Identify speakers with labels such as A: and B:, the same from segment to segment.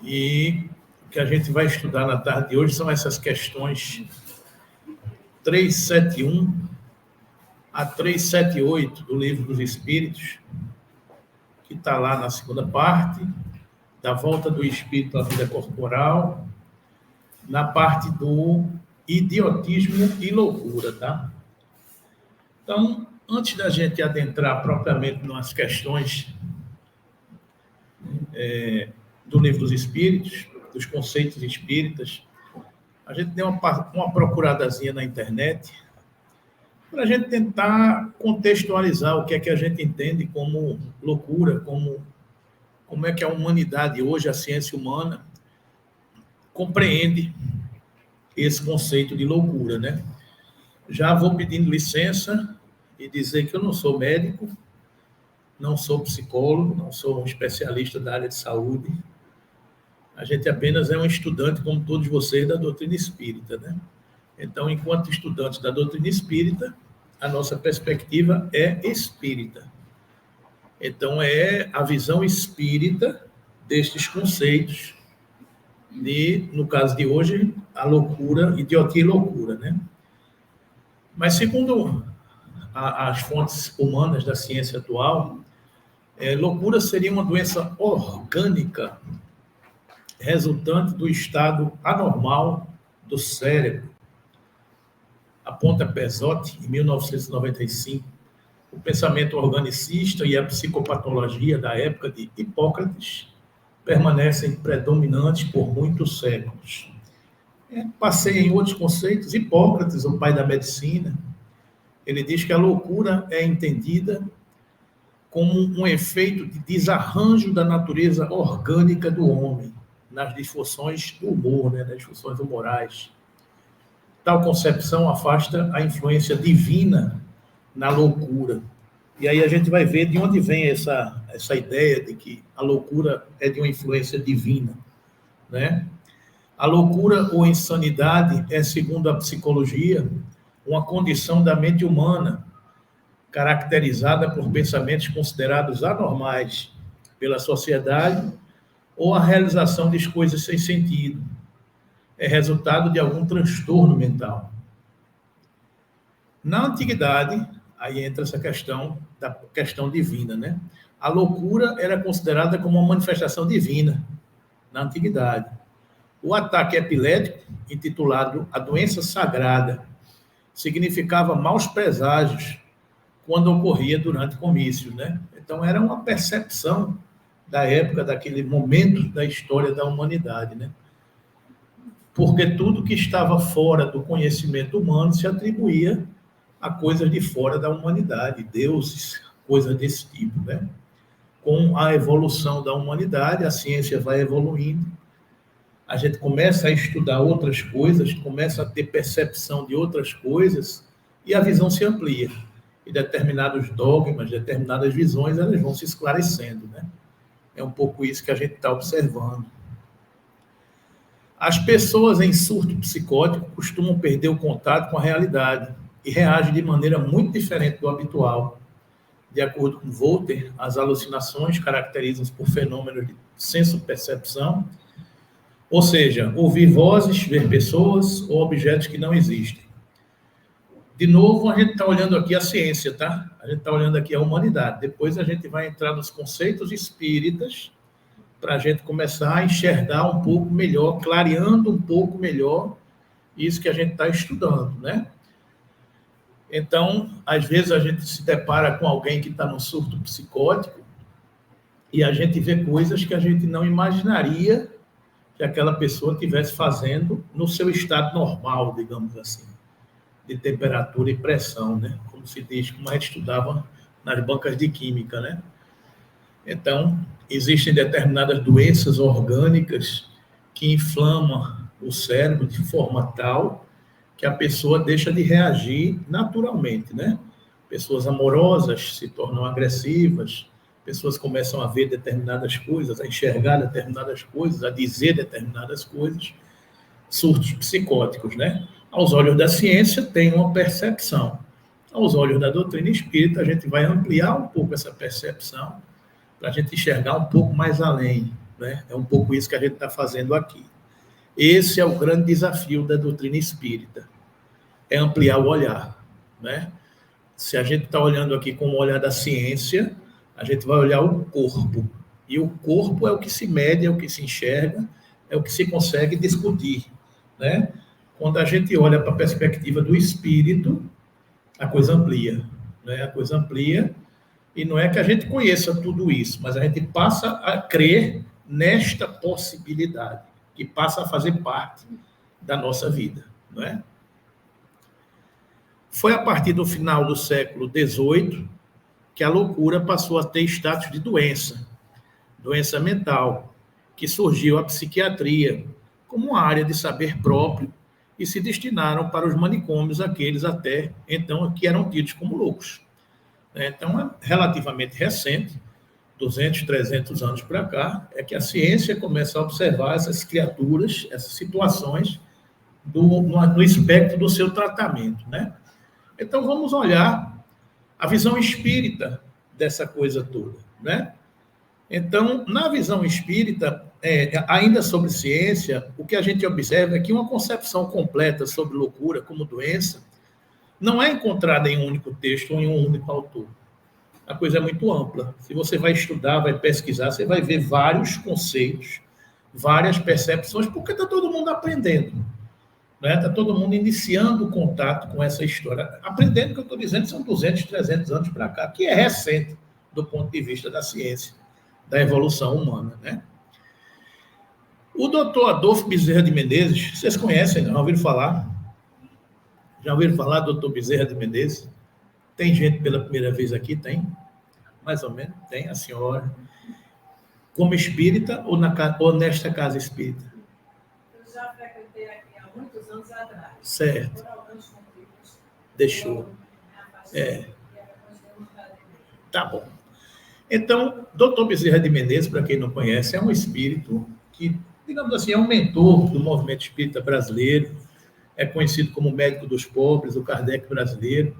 A: E o que a gente vai estudar na tarde de hoje são essas questões 371 a 378 do Livro dos Espíritos, que está lá na segunda parte, da volta do espírito à vida corporal, na parte do idiotismo e loucura, tá? Então, antes da gente adentrar propriamente nas questões do Livro dos Espíritos, dos conceitos espíritas, a gente deu uma procuradazinha na internet para a gente tentar contextualizar o que é que a gente entende como loucura, como é que a humanidade hoje, a ciência humana, compreende esse conceito de loucura, né? Já vou pedindo licença e dizer que eu não sou médico, não sou psicólogo, não sou um especialista da área de saúde. A gente apenas é um estudante, como todos vocês, da doutrina espírita, né? Então, enquanto estudantes da doutrina espírita, a nossa perspectiva é espírita. Então, é a visão espírita destes conceitos no caso de hoje, a loucura, idiotia e loucura, né? Mas, segundo as fontes humanas da ciência atual, loucura seria uma doença orgânica resultante do estado anormal do cérebro. Aponta Pesotti, em 1995, o pensamento organicista e a psicopatologia da época de Hipócrates permanecem predominantes por muitos séculos. Passei em outros conceitos. Hipócrates, o pai da medicina, ele diz que a loucura é entendida como um efeito de desarranjo da natureza orgânica do homem, nas disfunções do humor, né, nas disfunções humorais. Tal concepção afasta a influência divina na loucura. E aí a gente vai ver de onde vem essa ideia de que a loucura é de uma influência divina, né? A loucura ou insanidade é, segundo a psicologia, uma condição da mente humana caracterizada por pensamentos considerados anormais pela sociedade ou a realização de coisas sem sentido. É resultado de algum transtorno mental. Na antiguidade, aí entra essa questão da questão divina, né? A loucura era considerada como uma manifestação divina na antiguidade. O ataque epilético, intitulado a doença sagrada, significava maus preságios quando ocorria durante comícios, né? Então, era uma percepção da época, daquele momento da história da humanidade, né? Porque tudo que estava fora do conhecimento humano se atribuía a coisas de fora da humanidade, deuses, coisas desse tipo, né? Com a evolução da humanidade, a ciência vai evoluindo, a gente começa a estudar outras coisas, começa a ter percepção de outras coisas e a visão se amplia. E determinados dogmas, determinadas visões, elas vão se esclarecendo, né? É um pouco isso que a gente está observando. As pessoas em surto psicótico costumam perder o contato com a realidade e reagem de maneira muito diferente do habitual. De acordo com Voltaire, as alucinações caracterizam-se por fenômenos de senso-percepção, ou seja, ouvir vozes, ver pessoas ou objetos que não existem. De novo, a gente está olhando aqui a ciência, tá? A gente está olhando aqui a humanidade. Depois a gente vai entrar nos conceitos espíritas para a gente começar a enxergar um pouco melhor, clareando um pouco melhor isso que a gente está estudando, né? Então, às vezes a gente se depara com alguém que está num surto psicótico e a gente vê coisas que a gente não imaginaria que aquela pessoa estivesse fazendo no seu estado normal, digamos assim, de temperatura e pressão, né? Como se diz, como a gente estudava nas bancas de química, né? Então, existem determinadas doenças orgânicas que inflamam o cérebro de forma tal que a pessoa deixa de reagir naturalmente, né? Pessoas amorosas se tornam agressivas, pessoas começam a ver determinadas coisas, a enxergar determinadas coisas, a dizer determinadas coisas, surtos psicóticos, né? Aos olhos da ciência, tem uma percepção. Aos olhos da doutrina espírita, a gente vai ampliar um pouco essa percepção para a gente enxergar um pouco mais além, né? É um pouco isso que a gente está fazendo aqui. Esse é o grande desafio da doutrina espírita, é ampliar o olhar, né? Se a gente está olhando aqui com o olhar da ciência, a gente vai olhar o corpo. E o corpo é o que se mede, é o que se enxerga, é o que se consegue discutir, né? Quando a gente olha para a perspectiva do espírito, a coisa amplia, né? A coisa amplia, e não é que a gente conheça tudo isso, mas a gente passa a crer nesta possibilidade, que passa a fazer parte da nossa vida, não é? Foi a partir do final do século XVIII que a loucura passou a ter status de doença mental, que surgiu a psiquiatria como uma área de saber próprio e se destinaram para os manicômios aqueles até então que eram tidos como loucos. Então, é relativamente recente, 200, 300 anos para cá, é que a ciência começa a observar essas criaturas, essas situações no espectro do seu tratamento, né? Então, vamos olhar a visão espírita dessa coisa toda, né? Então, na visão espírita, ainda sobre ciência, o que a gente observa é que uma concepção completa sobre loucura como doença não é encontrada em um único texto ou em um único autor. A coisa é muito ampla. Se você vai estudar, vai pesquisar, você vai ver vários conceitos, várias percepções, porque está todo mundo aprendendo. Está todo mundo iniciando o contato com essa história. Aprendendo, o que eu estou dizendo, são 200, 300 anos para cá, que é recente do ponto de vista da ciência, da evolução humana, né? O doutor Adolfo Bezerra de Menezes, vocês conhecem, não? Já ouviram falar? Já ouviram falar do doutor Bezerra de Menezes? Tem gente pela primeira vez aqui? Tem? Mais ou menos? Tem, a senhora. Como espírita ou nesta casa espírita?
B: Eu já frequentei aqui há muitos anos atrás.
A: Certo. Deixou. Tá bom. Então, doutor Bezerra de Menezes, para quem não conhece, é um espírito que, digamos assim, é um mentor do movimento espírita brasileiro, é conhecido como médico dos pobres, o Kardec brasileiro,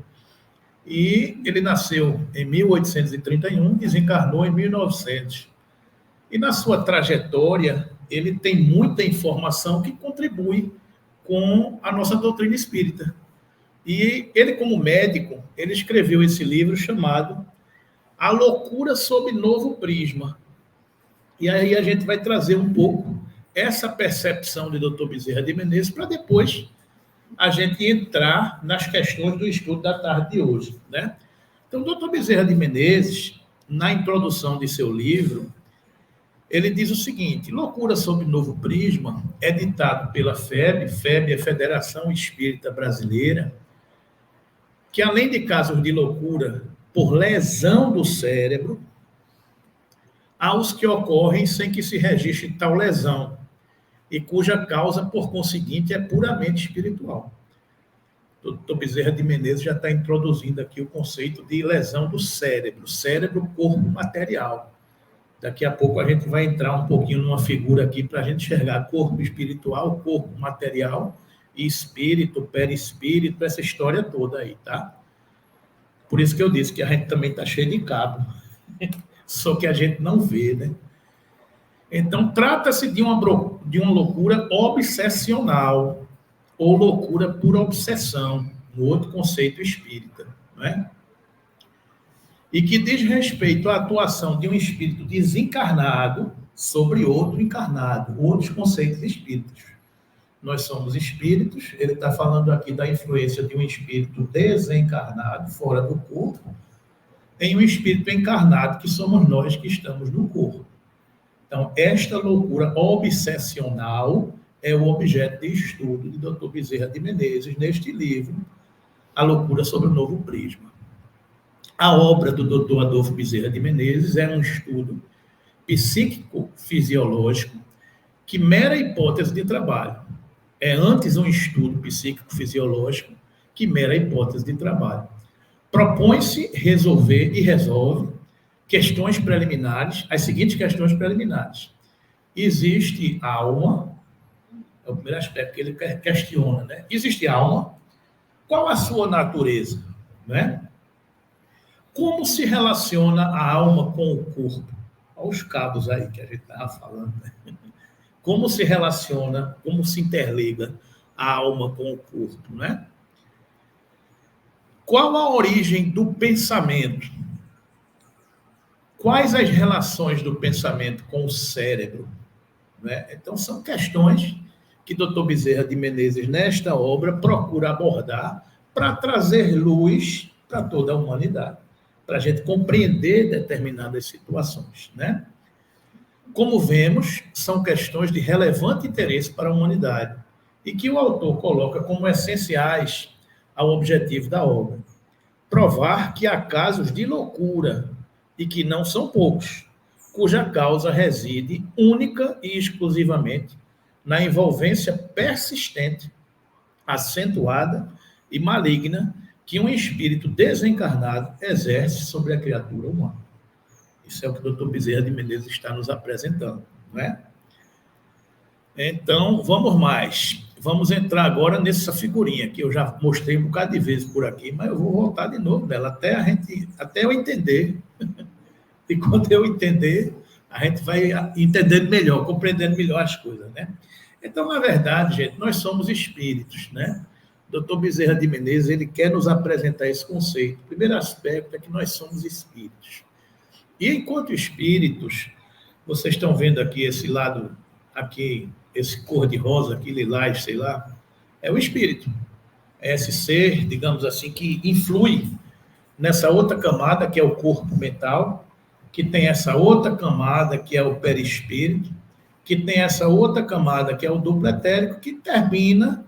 A: e ele nasceu em 1831, desencarnou em 1900. E na sua trajetória, ele tem muita informação que contribui com a nossa doutrina espírita. E ele, como médico, ele escreveu esse livro chamado A Loucura sob Novo Prisma. E aí a gente vai trazer um pouco essa percepção de Dr. Bezerra de Menezes para depois a gente entrar nas questões do estudo da tarde de hoje, né? Então, o Dr. Bezerra de Menezes, na introdução de seu livro, ele diz o seguinte: Loucura sob Novo Prisma, editado pela FEB, FEB é Federação Espírita Brasileira, que além de casos de loucura por lesão do cérebro, há os que ocorrem sem que se registre tal lesão, e cuja causa, por conseguinte, é puramente espiritual. O Dr. Bezerra de Menezes já está introduzindo aqui o conceito de lesão do cérebro, corpo material. Daqui a pouco a gente vai entrar um pouquinho numa figura aqui para a gente enxergar corpo espiritual, corpo material, e espírito, perispírito, essa história toda aí, tá? Por isso que eu disse que a gente também está cheio de cabo, só que a gente não vê, né? Então, trata-se de uma loucura obsessional, ou loucura por obsessão, no outro conceito espírita, não é? E que diz respeito à atuação de um espírito desencarnado sobre outro encarnado, outros conceitos espíritas. Nós somos espíritos, ele está falando aqui da influência de um espírito desencarnado, fora do corpo, em um espírito encarnado, que somos nós que estamos no corpo. Então, esta loucura obsessional é o objeto de estudo de Dr. Bezerra de Menezes neste livro, A Loucura sob o Novo Prisma. A obra do Dr. Adolfo Bezerra de Menezes é um estudo psíquico-fisiológico que mera hipótese de trabalho. É antes um estudo psíquico-fisiológico que mera hipótese de trabalho. Propõe-se resolver e resolve questões preliminares, as seguintes questões preliminares. Existe alma? É o primeiro aspecto que ele questiona, né? Existe alma? Qual a sua natureza? Né? Como se relaciona a alma com o corpo? Olha os cabos aí que a gente estava falando, né? Como se relaciona, como se interliga a alma com o corpo, né? Qual a origem do pensamento? Quais as relações do pensamento com o cérebro? Né? Então, são questões que Dr. Bezerra de Menezes, nesta obra, procura abordar para trazer luz para toda a humanidade, para a gente compreender determinadas situações, né? Como vemos, são questões de relevante interesse para a humanidade e que o autor coloca como essenciais ao objetivo da obra. Provar que há casos de loucura, e que não são poucos, cuja causa reside única e exclusivamente na envolvência persistente, acentuada e maligna que um espírito desencarnado exerce sobre a criatura humana. Isso é o que o Dr. Bezerra de Menezes está nos apresentando, não é? Então, vamos mais. Vamos entrar agora nessa figurinha que eu já mostrei um bocado de vezes por aqui, mas eu vou voltar de novo dela até eu entender. E quando eu entender, a gente vai entendendo melhor, compreendendo melhor as coisas, né? Então, na verdade, gente, nós somos espíritos, né? Dr. Bezerra de Menezes, ele quer nos apresentar esse conceito. O primeiro aspecto é que nós somos espíritos. E enquanto espíritos, vocês estão vendo aqui esse lado, aqui, esse cor-de-rosa, aqui, lilás, sei lá, é o espírito. É esse ser, digamos assim, que influi nessa outra camada, que é o corpo mental, que tem essa outra camada, que é o perispírito, que tem essa outra camada, que é o duplo etérico, que termina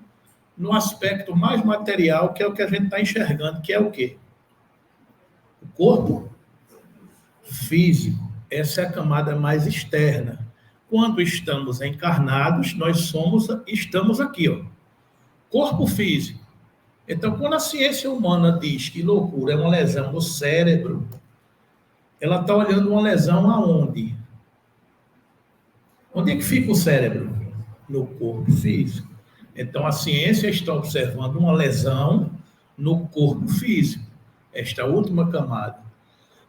A: no aspecto mais material, que é o que a gente está enxergando, que é o quê? O corpo físico. Essa é a camada mais externa. Quando estamos encarnados, estamos aqui, ó. Corpo físico. Então, quando a ciência humana diz que loucura é uma lesão no cérebro, ela está olhando uma lesão aonde? Onde é que fica o cérebro? No corpo físico. Então, a ciência está observando uma lesão no corpo físico, esta última camada.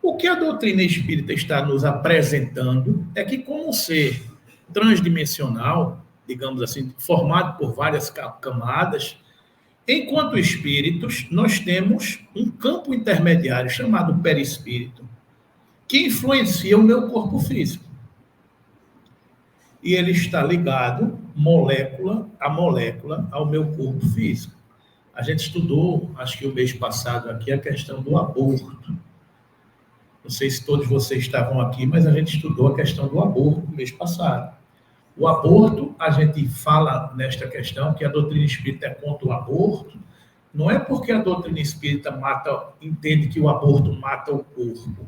A: O que a doutrina espírita está nos apresentando é que, como um ser transdimensional, digamos assim, formado por várias camadas, enquanto espíritos, nós temos um campo intermediário chamado perispírito, que influencia o meu corpo físico. E ele está ligado, molécula a molécula, ao meu corpo físico. A gente estudou, acho que o mês passado aqui, a questão do aborto. Não sei se todos vocês estavam aqui, mas a gente estudou a questão do aborto no mês passado. O aborto, a gente fala nesta questão que a doutrina espírita é contra o aborto, não é porque a doutrina espírita entende que o aborto mata o corpo,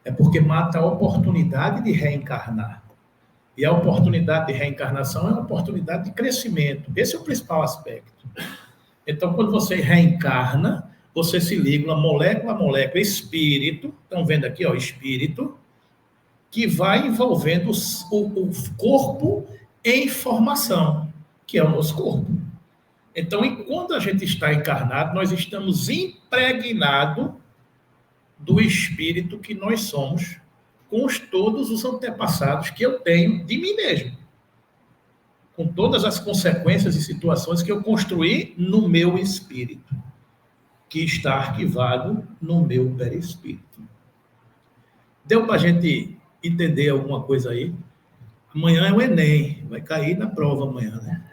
A: é porque mata a oportunidade de reencarnar. E a oportunidade de reencarnação é uma oportunidade de crescimento. Esse é o principal aspecto. Então, quando você reencarna, você se liga uma molécula a molécula, espírito, estão vendo aqui, ó, espírito, que vai envolvendo o corpo em formação, que é o nosso corpo. Então, enquanto a gente está encarnado, nós estamos impregnados do espírito que nós somos, com todos os antepassados que eu tenho de mim mesmo, com todas as consequências e situações que eu construí no meu espírito, que está arquivado no meu perispírito. Deu para a gente entender alguma coisa aí? Amanhã é o Enem, vai cair na prova amanhã, né?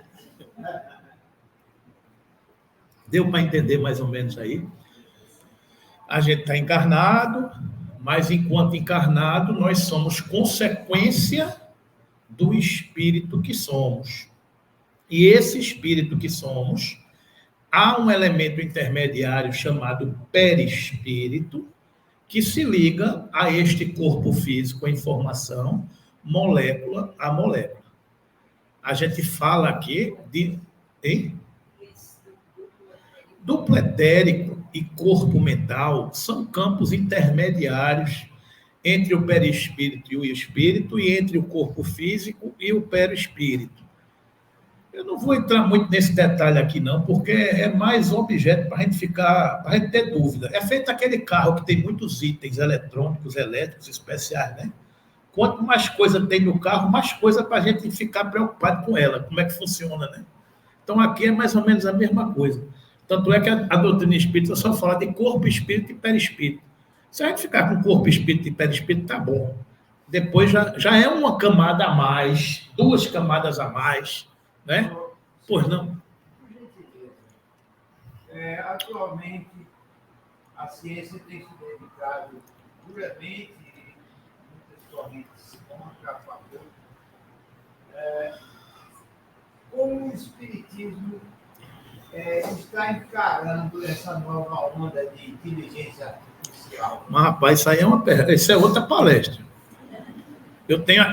A: Deu para entender mais ou menos aí? A gente está encarnado, mas enquanto encarnado, nós somos consequência do espírito que somos. E esse espírito que somos, há um elemento intermediário chamado perispírito, que se liga a este corpo físico em formação, molécula a molécula. A gente fala aqui de duplo etérico e corpo mental são campos intermediários entre o perispírito e o espírito e entre o corpo físico e o perispírito. Eu não vou entrar muito nesse detalhe aqui, não, porque é mais objeto para a gente ter dúvida. É feito aquele carro que tem muitos itens eletrônicos, elétricos especiais, né? Quanto mais coisa tem no carro, mais coisa para a gente ficar preocupado com ela, como é que funciona, né? Então, aqui é mais ou menos a mesma coisa. Tanto é que a doutrina espírita só fala de corpo, espírito e perispírito. Se a gente ficar com corpo, espírito e perispírito, tá bom. Depois já é uma camada a mais, 2 camadas a mais, né? Pois não.
C: Atualmente, a ciência tem se dedicado duramente, muitas correntes contra a favor. Como o Espiritismo está encarando essa nova onda de inteligência artificial?
A: Mas, rapaz, isso é outra palestra.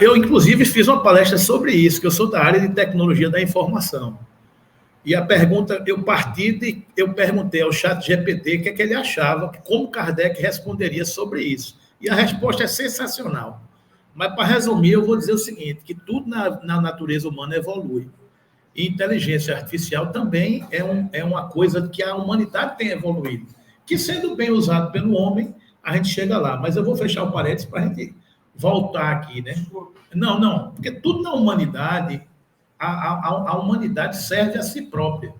A: Eu, inclusive, fiz uma palestra sobre isso, que eu sou da área de tecnologia da informação. E a pergunta, eu perguntei ao ChatGPT o que é que ele achava, como Kardec responderia sobre isso. E a resposta é sensacional. Mas, para resumir, eu vou dizer o seguinte, que tudo na natureza humana evolui. E inteligência artificial também é uma coisa que a humanidade tem evoluído. Que, sendo bem usado pelo homem, a gente chega lá. Mas eu vou fechar o parênteses para a gente voltar aqui, né? Não, porque tudo na humanidade, a humanidade serve a si própria.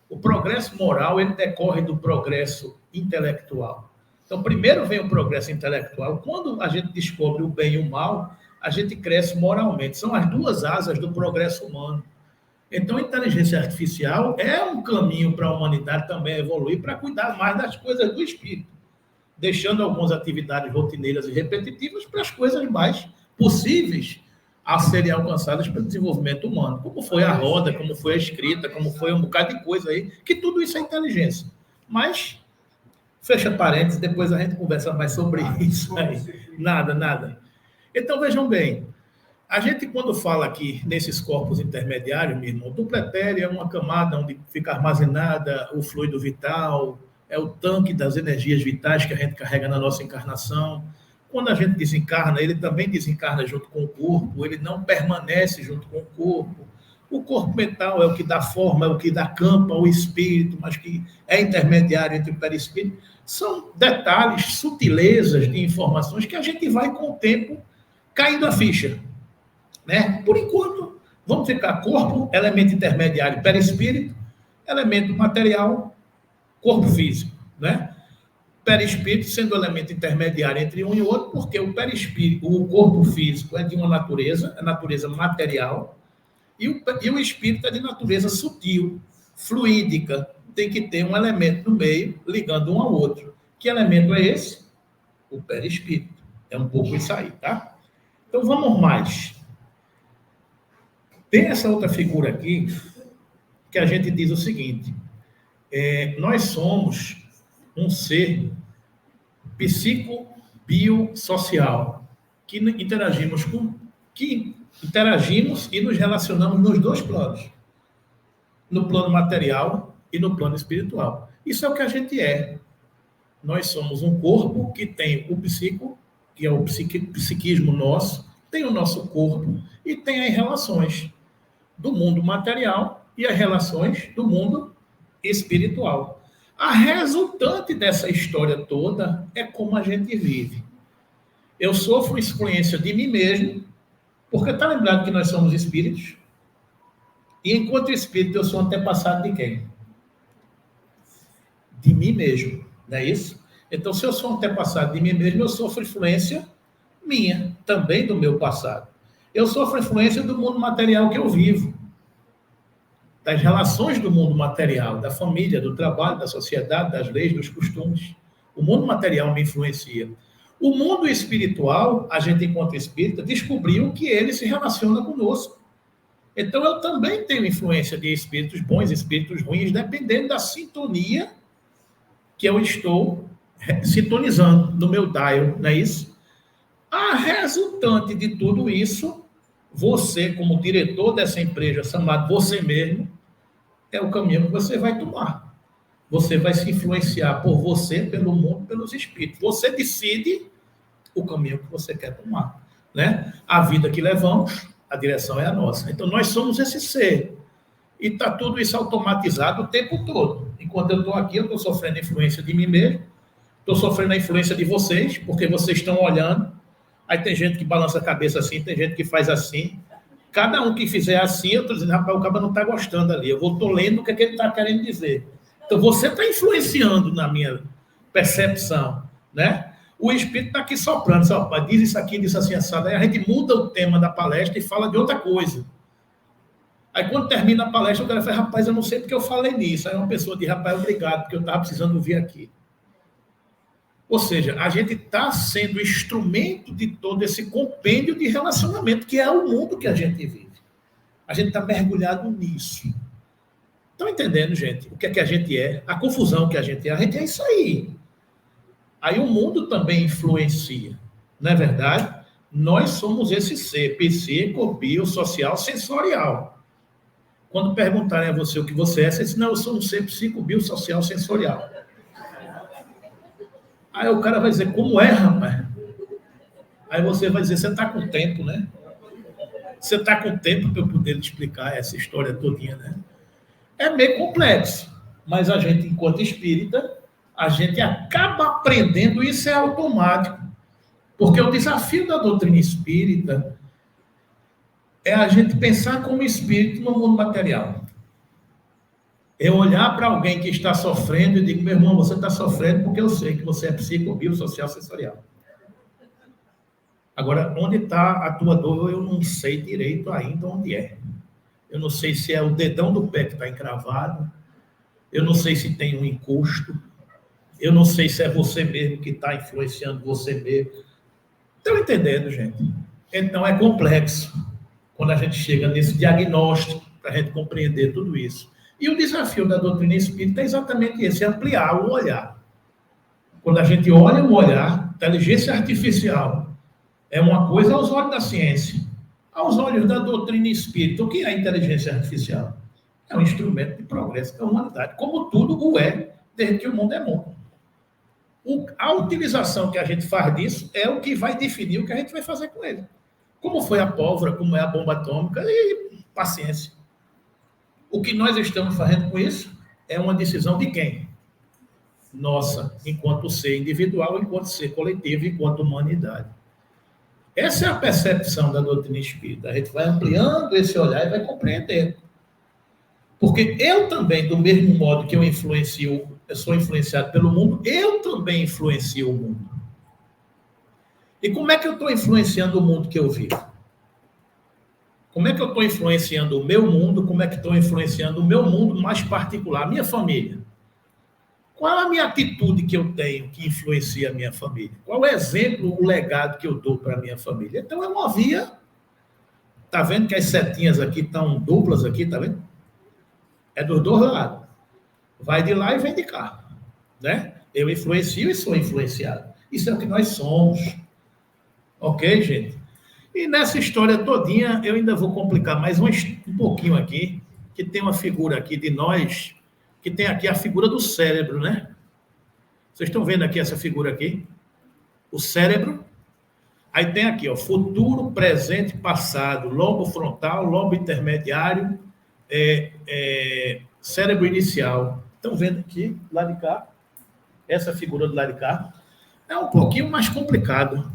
A: O progresso moral, ele decorre do progresso intelectual. Então, primeiro vem o progresso intelectual. Quando a gente descobre o bem e o mal, a gente cresce moralmente. São as 2 asas do progresso humano. Então, a inteligência artificial é um caminho para a humanidade também evoluir, para cuidar mais das coisas do espírito, deixando algumas atividades rotineiras e repetitivas para as coisas mais possíveis a serem alcançadas pelo desenvolvimento humano, como foi a roda, como foi a escrita, como foi um bocado de coisa aí, que tudo isso é inteligência. Mas, fecha parênteses, depois a gente conversa mais sobre isso aí. Nada. Então, vejam bem, a gente, quando fala aqui nesses corpos intermediários, meu irmão, duplo etéreo é uma camada onde fica armazenada o fluido vital, é o tanque das energias vitais que a gente carrega na nossa encarnação. Quando a gente desencarna, ele também desencarna junto com o corpo, ele não permanece junto com o corpo. O corpo mental é o que dá forma, é o que dá campo ao espírito, mas que é intermediário entre o perispírito. São detalhes, sutilezas de informações que a gente vai, com o tempo, caindo a ficha. Né? Por enquanto, vamos ficar corpo, elemento intermediário, perispírito, elemento material, corpo físico, né? Perispírito sendo o elemento intermediário entre um e outro, porque o perispírito, o corpo físico é de uma natureza, é natureza material, e o espírito é de natureza sutil, fluídica, tem que ter um elemento no meio, ligando um ao outro. Que elemento é esse? O perispírito. É um pouco isso aí, tá? Então, vamos mais. Tem essa outra figura aqui, que a gente diz o seguinte, nós somos um ser psico-biosocial, que interagimos e nos relacionamos nos 2 planos, no plano material e no plano espiritual. Isso é o que a gente é. Nós somos um corpo que tem o psico, que é o psiquismo nosso, tem o nosso corpo e tem as relações do mundo material e as relações do mundo espiritual. A resultante dessa história toda é como a gente vive. Eu sofro influência de mim mesmo, porque está lembrado que nós somos espíritos, e enquanto espírito eu sou antepassado de quem? De mim mesmo, não é isso? Então, se eu sou antepassado de mim mesmo, eu sofro influência minha, também do meu passado. Eu sofro influência do mundo material que eu vivo, das relações do mundo material, da família, do trabalho, da sociedade, das leis, dos costumes. O mundo material me influencia. O mundo espiritual, a gente, enquanto espírita, descobriu que ele se relaciona conosco. Então, eu também tenho influência de espíritos bons, espíritos ruins, dependendo da sintonia que eu estou sintonizando no meu dial, não é isso? A resultante de tudo isso, você, como diretor dessa empresa, chamado você mesmo, é o caminho que você vai tomar. Você vai se influenciar por você, pelo mundo, pelos espíritos. Você decide o caminho que você quer tomar, né? A vida que levamos, a direção é a nossa. Então, nós somos esse ser. E está tudo isso automatizado o tempo todo. Enquanto eu estou aqui, eu estou sofrendo a influência de mim mesmo, estou sofrendo a influência de vocês, porque vocês estão olhando Aí tem gente que balança a cabeça assim, tem gente que faz assim. Cada um que fizer assim, eu estou dizendo, rapaz, o cara não está gostando ali. Eu estou lendo o que ele está querendo dizer. Então, você está influenciando na minha percepção, né? O Espírito está aqui soprando, sabe? Diz isso aqui, diz assim, assado. Aí a gente muda o tema da palestra e fala de outra coisa. Aí, quando termina a palestra, o cara fala, rapaz, eu não sei porque eu falei nisso. Aí uma pessoa diz, rapaz, obrigado, porque eu estava precisando ouvir aqui. Ou seja, a gente está sendo instrumento de todo esse compêndio de relacionamento, que é o mundo que a gente vive. A gente está mergulhado nisso. Estão entendendo, gente? O que é que a gente é? A confusão que a gente é isso aí. Aí o mundo também influencia. Não é verdade? Nós somos esse ser, psíquico, bio, social, sensorial. Quando perguntarem a você o que você é, você diz, não, eu sou um ser psíquico, bio, social, sensorial. Aí o cara vai dizer, como é, rapaz? Aí você vai dizer, você está com tempo, né? Você está com tempo para eu poder te explicar essa história todinha, né? É meio complexo, mas a gente, enquanto espírita, a gente acaba aprendendo, isso é automático. Porque o desafio da doutrina espírita é a gente pensar como espírito no mundo material. É olhar para alguém que está sofrendo e dizer, meu irmão, você está sofrendo porque eu sei que você é psíquico, bio, social, sensorial. Agora, onde está a tua dor, eu não sei direito ainda onde é. Eu não sei se é o dedão do pé que está encravado, eu não sei se tem um encosto, eu não sei se é você mesmo que está influenciando você mesmo. Estão entendendo, gente? Então, é complexo quando a gente chega nesse diagnóstico para a gente compreender tudo isso. E o desafio da doutrina espírita é exatamente esse, é ampliar o olhar. Quando a gente olha o olhar, inteligência artificial é uma coisa aos olhos da ciência. Aos olhos da doutrina espírita, o que é a inteligência artificial? É um instrumento de progresso da humanidade, como tudo o é, desde que o mundo é mundo. A utilização que a gente faz disso é o que vai definir o que a gente vai fazer com ele. Como foi a pólvora, como é a bomba atômica, e paciência. O que nós estamos fazendo com isso é uma decisão de quem? Nossa, enquanto ser individual, enquanto ser coletivo, enquanto humanidade. Essa é a percepção da doutrina espírita. A gente vai ampliando esse olhar e vai compreender. Porque eu também, do mesmo modo que eu sou influenciado pelo mundo, eu também influencio o mundo. E como é que eu estou influenciando o mundo que eu vivo? Como é que eu estou influenciando o meu mundo? Como é que estou influenciando o meu mundo mais particular, a minha família? Qual é a minha atitude que eu tenho que influencia a minha família? Qual é o exemplo, o legado que eu dou para a minha família? Então, é uma via. Está vendo que as setinhas aqui estão duplas aqui, está vendo? É dos dois lados. Vai de lá e vem de cá. Né? Eu influencio e sou influenciado. Isso é o que nós somos. Ok, gente? E nessa história todinha, eu ainda vou complicar mais um pouquinho aqui, que tem uma figura aqui de nós, que tem aqui a figura do cérebro, né? Vocês estão vendo aqui essa figura aqui? O cérebro. Aí tem aqui, ó, futuro, presente, passado, lobo frontal, lobo intermediário, cérebro inicial. Estão vendo aqui, lá de cá? Essa figura do lado de cá. É um pouquinho mais complicado,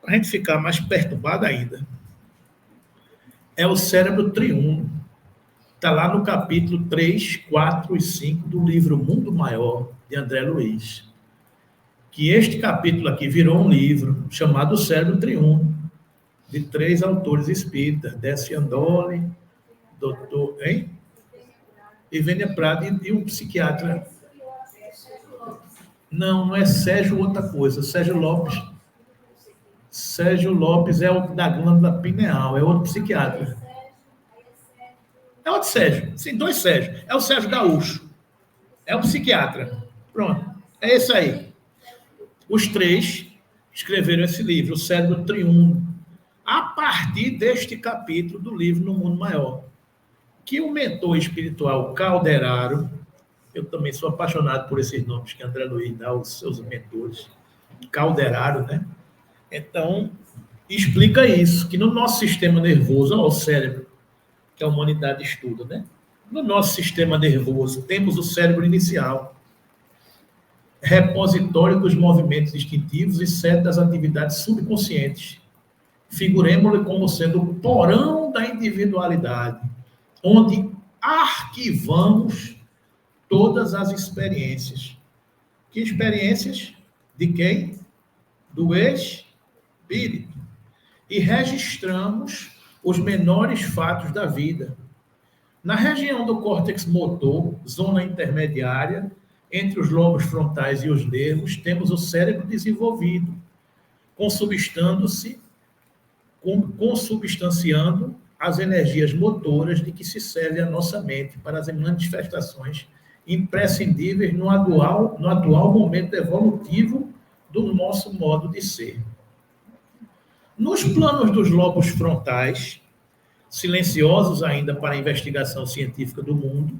A: para a gente ficar mais perturbado ainda. É o cérebro triuno. Está lá no capítulo 3, 4 e 5 do livro Mundo Maior, de André Luiz. Que este capítulo aqui virou um livro chamado Cérebro Triuno, de 3 autores espíritas, Décio Andoli, doutor, hein? Ivênia Prado e um psiquiatra. Não é Sérgio outra coisa, Sérgio Lopes. Sérgio Lopes é o da glândula pineal, é outro psiquiatra. É outro Sérgio, sim, 2 Sérgio. É o Sérgio Gaúcho, é o psiquiatra. Pronto, é esse aí. Os 3 escreveram esse livro, o Cérebro Triuno, a partir deste capítulo do livro No Mundo Maior, que o mentor espiritual Calderaro, eu também sou apaixonado por esses nomes que André Luiz dá aos seus mentores, Calderaro, né? Então, explica isso, que no nosso sistema nervoso, ó, o cérebro, que a humanidade estuda, né? No nosso sistema nervoso, temos o cérebro inicial. repositório dos movimentos instintivos e sede das atividades subconscientes. Figuremos-lhe como sendo o porão da individualidade, onde arquivamos todas as experiências. Que experiências? De quem? Do espírito. E registramos os menores fatos da vida. Na região do córtex motor, zona intermediária, entre os lobos frontais e os nervos, temos o cérebro desenvolvido, consubstanciando as energias motoras de que se serve a nossa mente para as manifestações imprescindíveis no atual momento evolutivo do nosso modo de ser. Nos planos dos lobos frontais, silenciosos ainda para a investigação científica do mundo,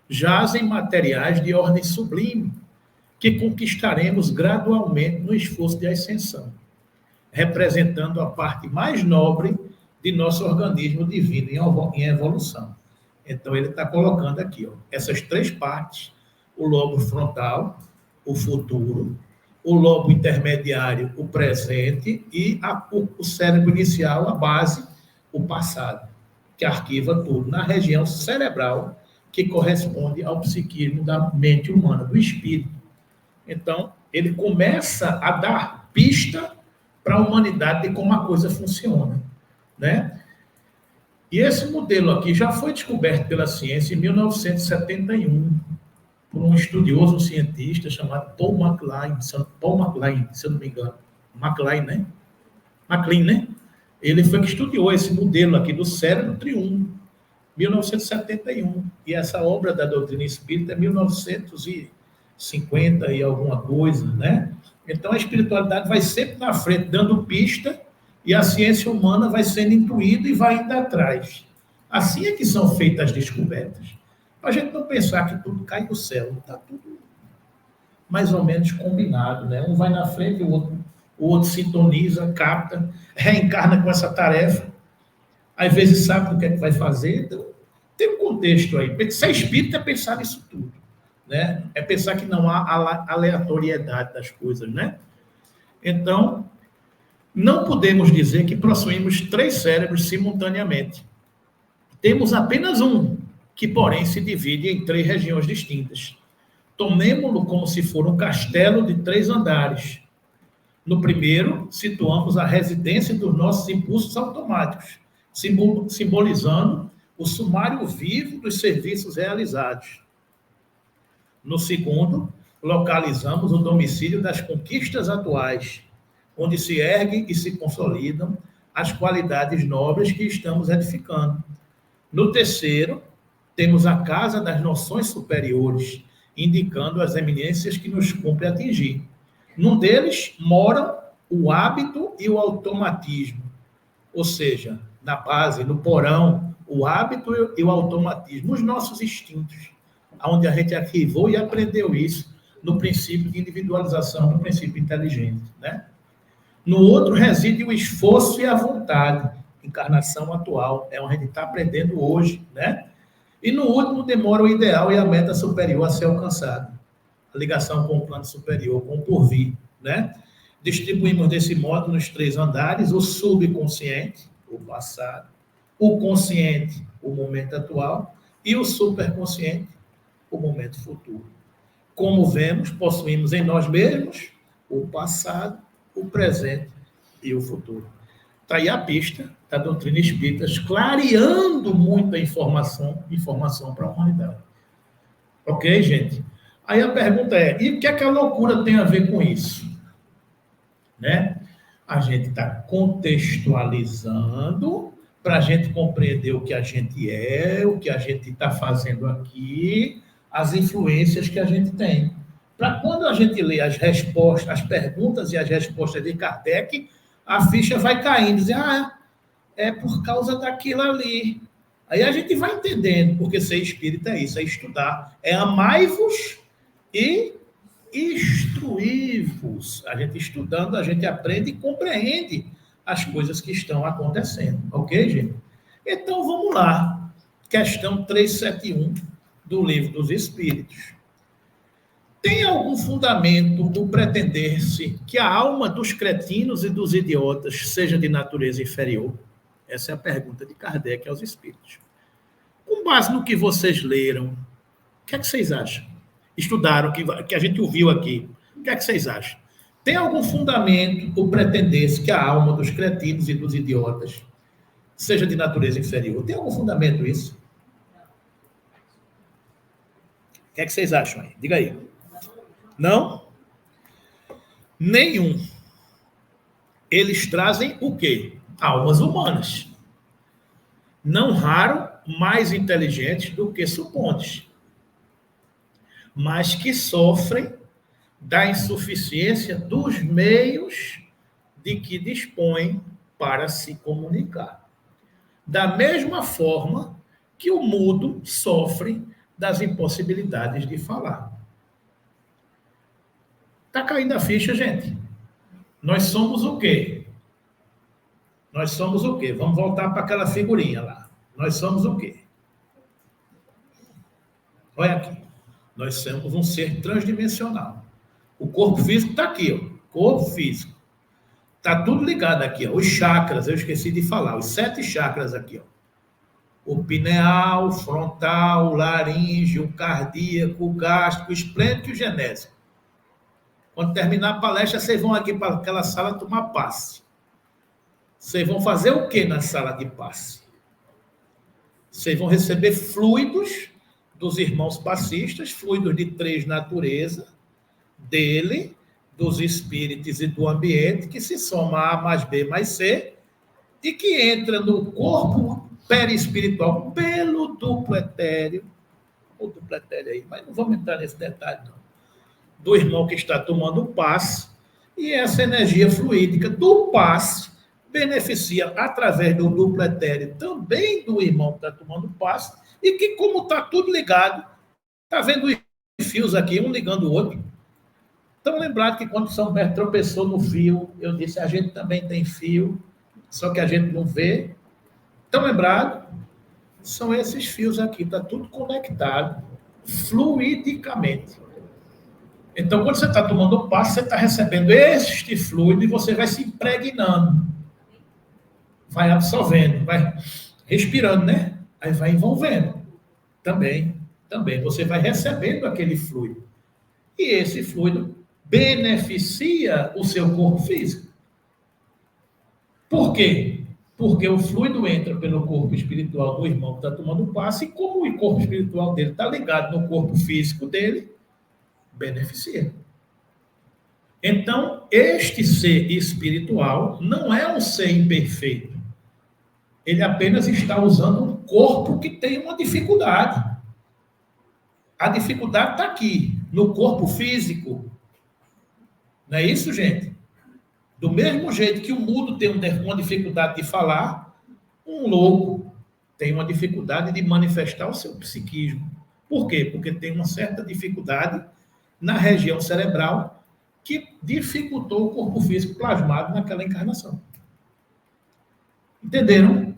A: jazem materiais de ordem sublime, que conquistaremos gradualmente no esforço de ascensão, representando a parte mais nobre de nosso organismo divino em evolução. Então, ele está colocando aqui, essas três partes, o lobo frontal, o futuro, o lobo intermediário, o presente, e o cérebro inicial, a base, o passado, que arquiva tudo na região cerebral, que corresponde ao psiquismo da mente humana, do espírito. Então, ele começa a dar pista para a humanidade de como a coisa funciona, né? E esse modelo aqui já foi descoberto pela ciência em 1971, por um estudioso cientista chamado Paul MacLean, se eu não me engano. MacLean, né? Ele foi que estudou esse modelo aqui do cérebro triunfo, 1971. E essa obra da doutrina espírita é 1950 e alguma coisa, né? Então, a espiritualidade vai sempre na frente, dando pista, e a ciência humana vai sendo intuída e vai indo atrás. Assim é que são feitas as descobertas. Para a gente não pensar que tudo cai do céu, está tudo mais ou menos combinado, né? Um vai na frente, o outro sintoniza, capta, reencarna com essa tarefa, às vezes sabe o que é que vai fazer. Então, tem um contexto aí. Ser espírita é pensar nisso tudo, né? É pensar que não há aleatoriedade das coisas, né? Então, não podemos dizer que possuímos três cérebros simultaneamente. Temos apenas um, que, porém, se divide em três regiões distintas. Tomemo-lo como se for um castelo de 3 andares. No primeiro, situamos a residência dos nossos impulsos automáticos, simbolizando o sumário vivo dos serviços realizados. No segundo, localizamos o domicílio das conquistas atuais, onde se erguem e se consolidam as qualidades nobres que estamos edificando. No terceiro, temos a casa das noções superiores, indicando as eminências que nos cumpre atingir. Num deles moram o hábito e o automatismo, ou seja, na base, no porão, o hábito e o automatismo, os nossos instintos, onde a gente arquivou e aprendeu isso no princípio de individualização, no princípio inteligente, né? No outro reside o esforço e a vontade, encarnação atual, é onde a gente está aprendendo hoje, né? E no último demora o ideal e a meta superior a ser alcançada. A ligação com o plano superior, com o porvir, né? Distribuímos desse modo nos 3 andares o subconsciente, o passado, o consciente, o momento atual, e o superconsciente, o momento futuro. Como vemos, possuímos em nós mesmos o passado, o presente e o futuro. Está aí a pista da doutrina espírita, clareando muita informação para a humanidade. Ok, gente? Aí a pergunta é, e o que é que a loucura tem a ver com isso? Né? A gente está contextualizando para a gente compreender o que a gente é, o que a gente está fazendo aqui, as influências que a gente tem. Para quando a gente lê as respostas, as perguntas e as respostas de Kardec, a ficha vai caindo, dizer, é por causa daquilo ali. Aí a gente vai entendendo, porque ser espírita é isso, é estudar, é amai-vos e instruí-vos. A gente estudando, a gente aprende e compreende as coisas que estão acontecendo, ok, gente? Então, vamos lá. Questão 371 do Livro dos Espíritos. Tem algum fundamento o pretender-se que a alma dos cretinos e dos idiotas seja de natureza inferior? Essa é a pergunta de Kardec aos espíritos. Com base no que vocês leram, o que é que vocês acham? Estudaram, que a gente ouviu aqui. O que é que vocês acham? Tem algum fundamento o pretender-se que a alma dos cretinos e dos idiotas seja de natureza inferior? Tem algum fundamento isso? O que é que vocês acham aí? Diga aí. Não? Nenhum. Eles trazem o quê? Almas humanas. Não raro, mais inteligentes do que supontes, mas que sofrem da insuficiência dos meios de que dispõem para se comunicar. Da mesma forma que o mudo sofre das impossibilidades de falar. Está caindo a ficha, gente. Nós somos o quê? Nós somos o quê? Vamos voltar para aquela figurinha lá. Nós somos o quê? Olha aqui. Nós somos um ser transdimensional. O corpo físico está aqui, ó. Corpo físico. Está tudo ligado aqui, ó. Os chakras, eu esqueci de falar. Os 7 chakras aqui, ó. O pineal, frontal, laríngeo, cardíaco, gástrico, esplênico e o genésico. Quando terminar a palestra, vocês vão aqui para aquela sala tomar passe. Vocês vão fazer o que na sala de passe? Vocês vão receber fluidos dos irmãos passistas, fluidos de 3 naturezas, dele, dos espíritos e do ambiente, que se soma A mais B mais C, e que entra no corpo perispiritual pelo duplo etéreo, o duplo etéreo aí, mas não vamos entrar nesse detalhe, não. Do irmão que está tomando o passe, e essa energia fluídica do passe beneficia, através do duplo etéreo, também do irmão que está tomando o passe, e que, como está tudo ligado, está vendo os fios aqui, um ligando o outro. Estão lembrados que quando São Berto tropeçou no fio, eu disse, a gente também tem fio, só que a gente não vê. Estão lembrados? São esses fios aqui, está tudo conectado, fluidicamente. Então, quando você está tomando o passe, você está recebendo este fluido e você vai se impregnando. Vai absorvendo, vai respirando, né? Aí vai envolvendo. Também. Você vai recebendo aquele fluido. E esse fluido beneficia o seu corpo físico. Por quê? Porque o fluido entra pelo corpo espiritual do irmão que está tomando o passe, e como o corpo espiritual dele está ligado no corpo físico dele, beneficia. Então, este ser espiritual não é um ser imperfeito. Ele apenas está usando um corpo que tem uma dificuldade. A dificuldade está aqui, no corpo físico. Não é isso, gente? Do mesmo jeito que o mudo tem uma dificuldade de falar, um louco tem uma dificuldade de manifestar o seu psiquismo. Por quê? Porque tem uma certa dificuldade na região cerebral que dificultou o corpo físico plasmado naquela encarnação. Entenderam?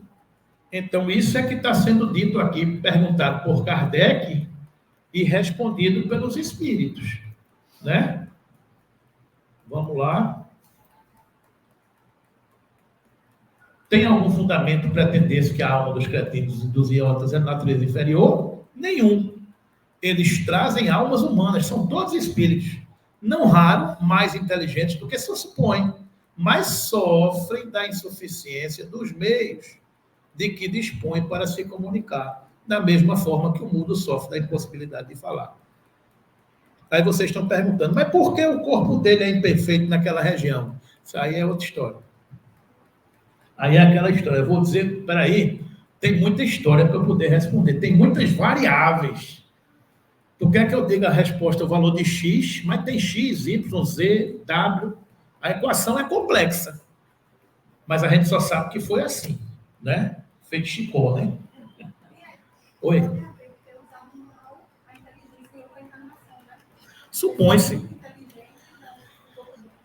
A: Então, isso é que está sendo dito aqui, perguntado por Kardec e respondido pelos espíritos, né? Vamos lá. Tem algum fundamento pretender-se que a alma dos cretinos e dos idiotas é de natureza inferior? Nenhum. Eles trazem almas humanas, são todos espíritos, não raro, mais inteligentes do que se supõe, mas sofrem da insuficiência dos meios de que dispõem para se comunicar, da mesma forma que o mudo sofre da impossibilidade de falar. Aí vocês estão perguntando, mas por que o corpo dele é imperfeito naquela região? Isso aí é outra história. Aí é aquela história, eu vou dizer, peraí, tem muita história para eu poder responder, tem muitas variáveis. Tu quer que eu diga a resposta, o valor de X, mas tem X, Y, Z, W. A equação é complexa. Mas a gente só sabe que foi assim, né? Feito Chicó, né? Oi? Supõe-se.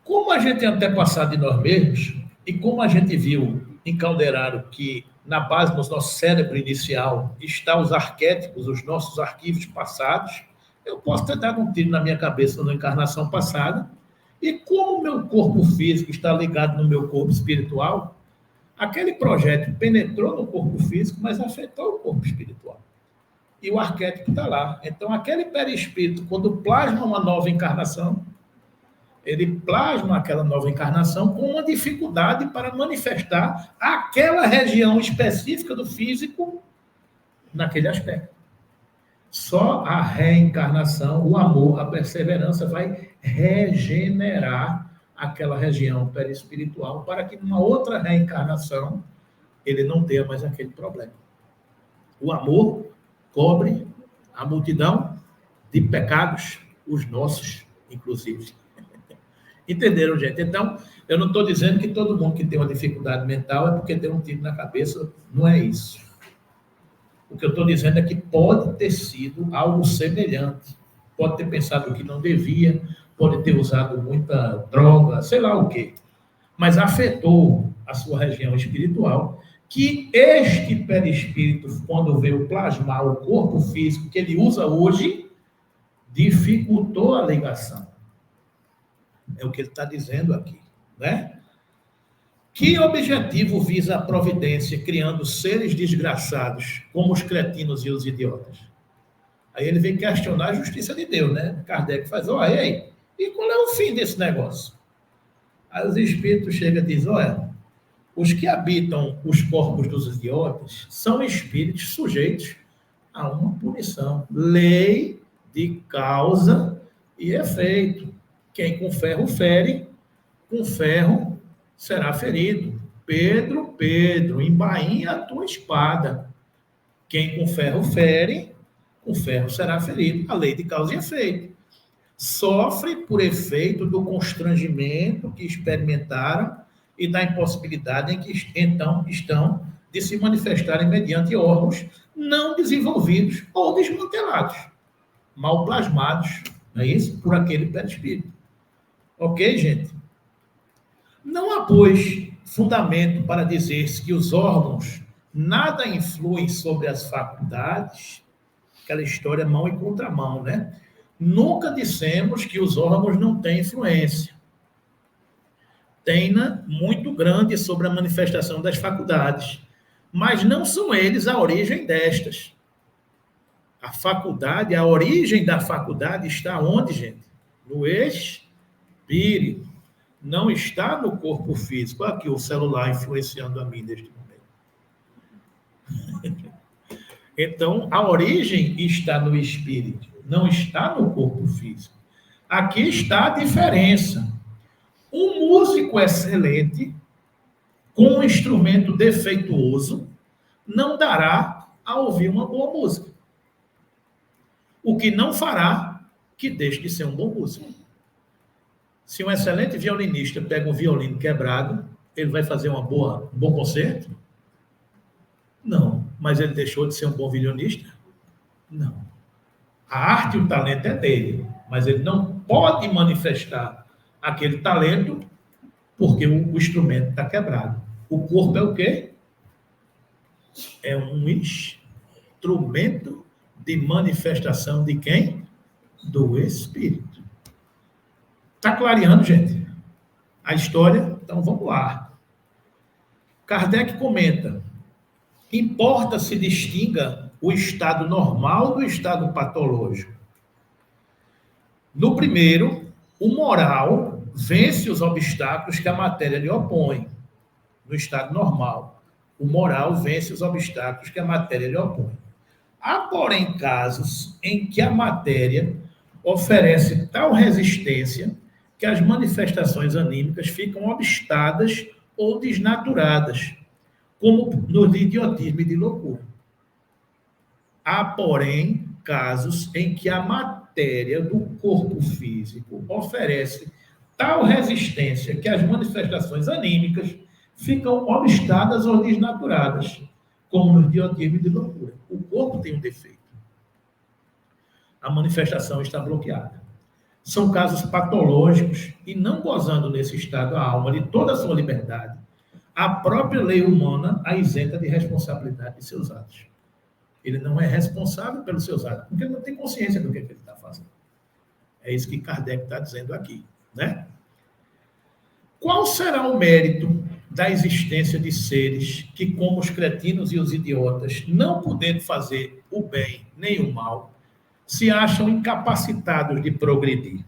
A: Como a gente é antepassado de nós mesmos, e como a gente viu em Calderaro que na base do nosso cérebro inicial estão os arquétipos, os nossos arquivos passados, Eu posso ter dado um tiro na minha cabeça na encarnação passada, e como o meu corpo físico está ligado no meu corpo espiritual, aquele projétil penetrou no corpo físico, mas afetou o corpo espiritual. E o arquétipo está lá. Então, aquele perispírito, quando plasma uma nova encarnação, ele plasma aquela nova encarnação com uma dificuldade para manifestar aquela região específica do físico naquele aspecto. Só a reencarnação, o amor, a perseverança vai regenerar aquela região perispiritual para que numa outra reencarnação ele não tenha mais aquele problema. O amor cobre a multidão de pecados, os nossos, inclusive. Entenderam, gente? Então, eu não estou dizendo que todo mundo que tem uma dificuldade mental é porque tem um tiro na cabeça, não é isso. O que eu estou dizendo é que pode ter sido algo semelhante. Pode ter pensado que não devia, pode ter usado muita droga, sei lá o quê. Mas afetou a sua região espiritual, que este perispírito, quando veio plasmar o corpo físico que ele usa hoje, dificultou a ligação. É o que ele está dizendo aqui, né? Que objetivo visa a providência criando seres desgraçados como os cretinos e os idiotas? Aí ele vem questionar a justiça de Deus, né? Kardec faz, olha, aí, e qual é o fim desse negócio? Aí os espíritos chegam e dizem, olha, os que habitam os corpos dos idiotas são espíritos sujeitos a uma punição. Lei de causa e efeito. Quem com ferro fere, com ferro será ferido. Pedro, Pedro, embainha a tua espada. Quem com ferro fere, com ferro será ferido. A lei de causa e efeito. Sofre por efeito do constrangimento que experimentaram e da impossibilidade em que então estão de se manifestarem mediante órgãos não desenvolvidos ou desmantelados, mal plasmados, não é isso? Por aquele perispírito. Ok, gente? Não há, pois, fundamento para dizer-se que os órgãos nada influem sobre as faculdades, aquela história mão e contramão, né? Nunca dissemos que os órgãos não têm influência. Tem-na muito grande sobre a manifestação das faculdades, mas não são eles a origem destas. A faculdade, a origem da faculdade está onde, gente? No espírito. Não está no corpo físico. Aqui o celular influenciando a mim neste momento. Então, a origem está no espírito, não está no corpo físico. Aqui está a diferença. Um músico excelente, com um instrumento defeituoso, não dará a ouvir uma boa música. O que não fará que deixe de ser um bom músico. Se um excelente violinista pega um violino quebrado, ele vai fazer um bom concerto? Não. Mas ele deixou de ser um bom violinista? Não. A arte e o talento é dele, mas ele não pode manifestar aquele talento porque o instrumento está quebrado. O corpo é o quê? É um instrumento de manifestação de quem? Do Espírito. Está clareando, gente? A história? Então, vamos lá. Kardec comenta, importa se distinga o estado normal do estado patológico. No primeiro, o moral vence os obstáculos que a matéria lhe opõe. No estado normal, o moral vence os obstáculos que a matéria lhe opõe. Há, porém, casos em que a matéria oferece tal resistência que as manifestações anímicas ficam obstadas ou desnaturadas, como no de idiotismo e de loucura. Há, porém, casos em que a matéria do corpo físico oferece tal resistência que as manifestações anímicas ficam obstadas ou desnaturadas, como no idiotismo e de loucura. O corpo tem um defeito. A manifestação está bloqueada. São casos patológicos e não gozando nesse estado a alma de toda a sua liberdade, a própria lei humana a isenta de responsabilidade de seus atos. Ele não é responsável pelos seus atos, porque ele não tem consciência do que ele está fazendo. É isso que Kardec está dizendo aqui, né? Qual será o mérito da existência de seres que, como os cretinos e os idiotas, não podendo fazer o bem nem o mal, se acham incapacitados de progredir?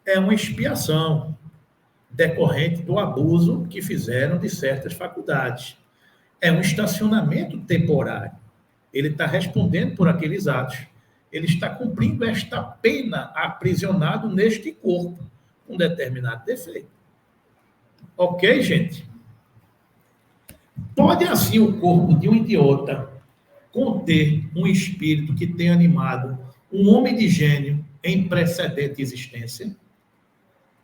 A: É uma expiação decorrente do abuso que fizeram de certas faculdades. É um estacionamento temporário. Ele está respondendo por aqueles atos. Ele está cumprindo esta pena aprisionado neste corpo, com determinado defeito. Ok, gente? Pode assim o corpo de um idiota conter um espírito que tenha animado um homem de gênio em precedente existência?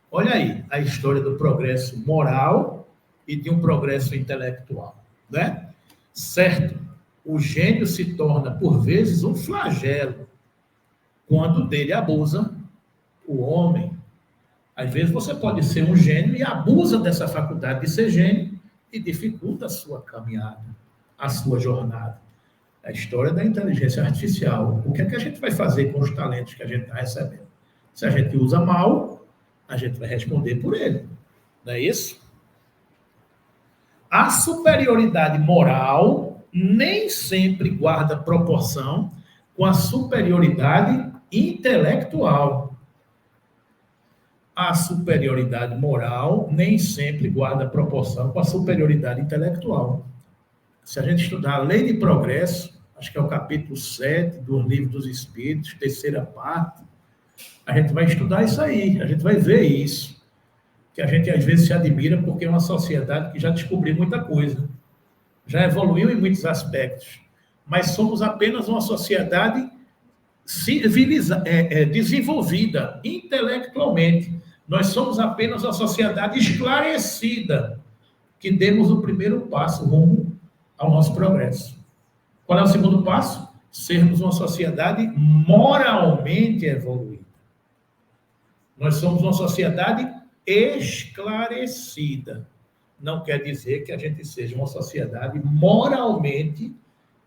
A: Olha aí a história do progresso moral e de um progresso intelectual, né? Certo, o gênio se torna, por vezes, um flagelo quando dele abusa o homem. Às vezes você pode ser um gênio e abusa dessa faculdade de ser gênio e dificulta a sua caminhada, a sua jornada. A história da inteligência artificial. O que é que a gente vai fazer com os talentos que a gente está recebendo? Se a gente usa mal, a gente vai responder por ele. Não é isso? A superioridade moral nem sempre guarda proporção com a superioridade intelectual. A superioridade moral nem sempre guarda proporção com a superioridade intelectual. Se a gente estudar a Lei de Progresso, acho que é o capítulo 7 do Livro dos Espíritos, terceira parte, a gente vai estudar isso aí, a gente vai ver isso, que a gente às vezes se admira porque é uma sociedade que já descobriu muita coisa, já evoluiu em muitos aspectos, mas somos apenas uma sociedade desenvolvida intelectualmente. Nós somos apenas uma sociedade esclarecida, que demos o primeiro passo rumo ao nosso progresso. Qual é o segundo passo? Sermos uma sociedade moralmente evoluída. Nós somos uma sociedade esclarecida. Não quer dizer que a gente seja uma sociedade moralmente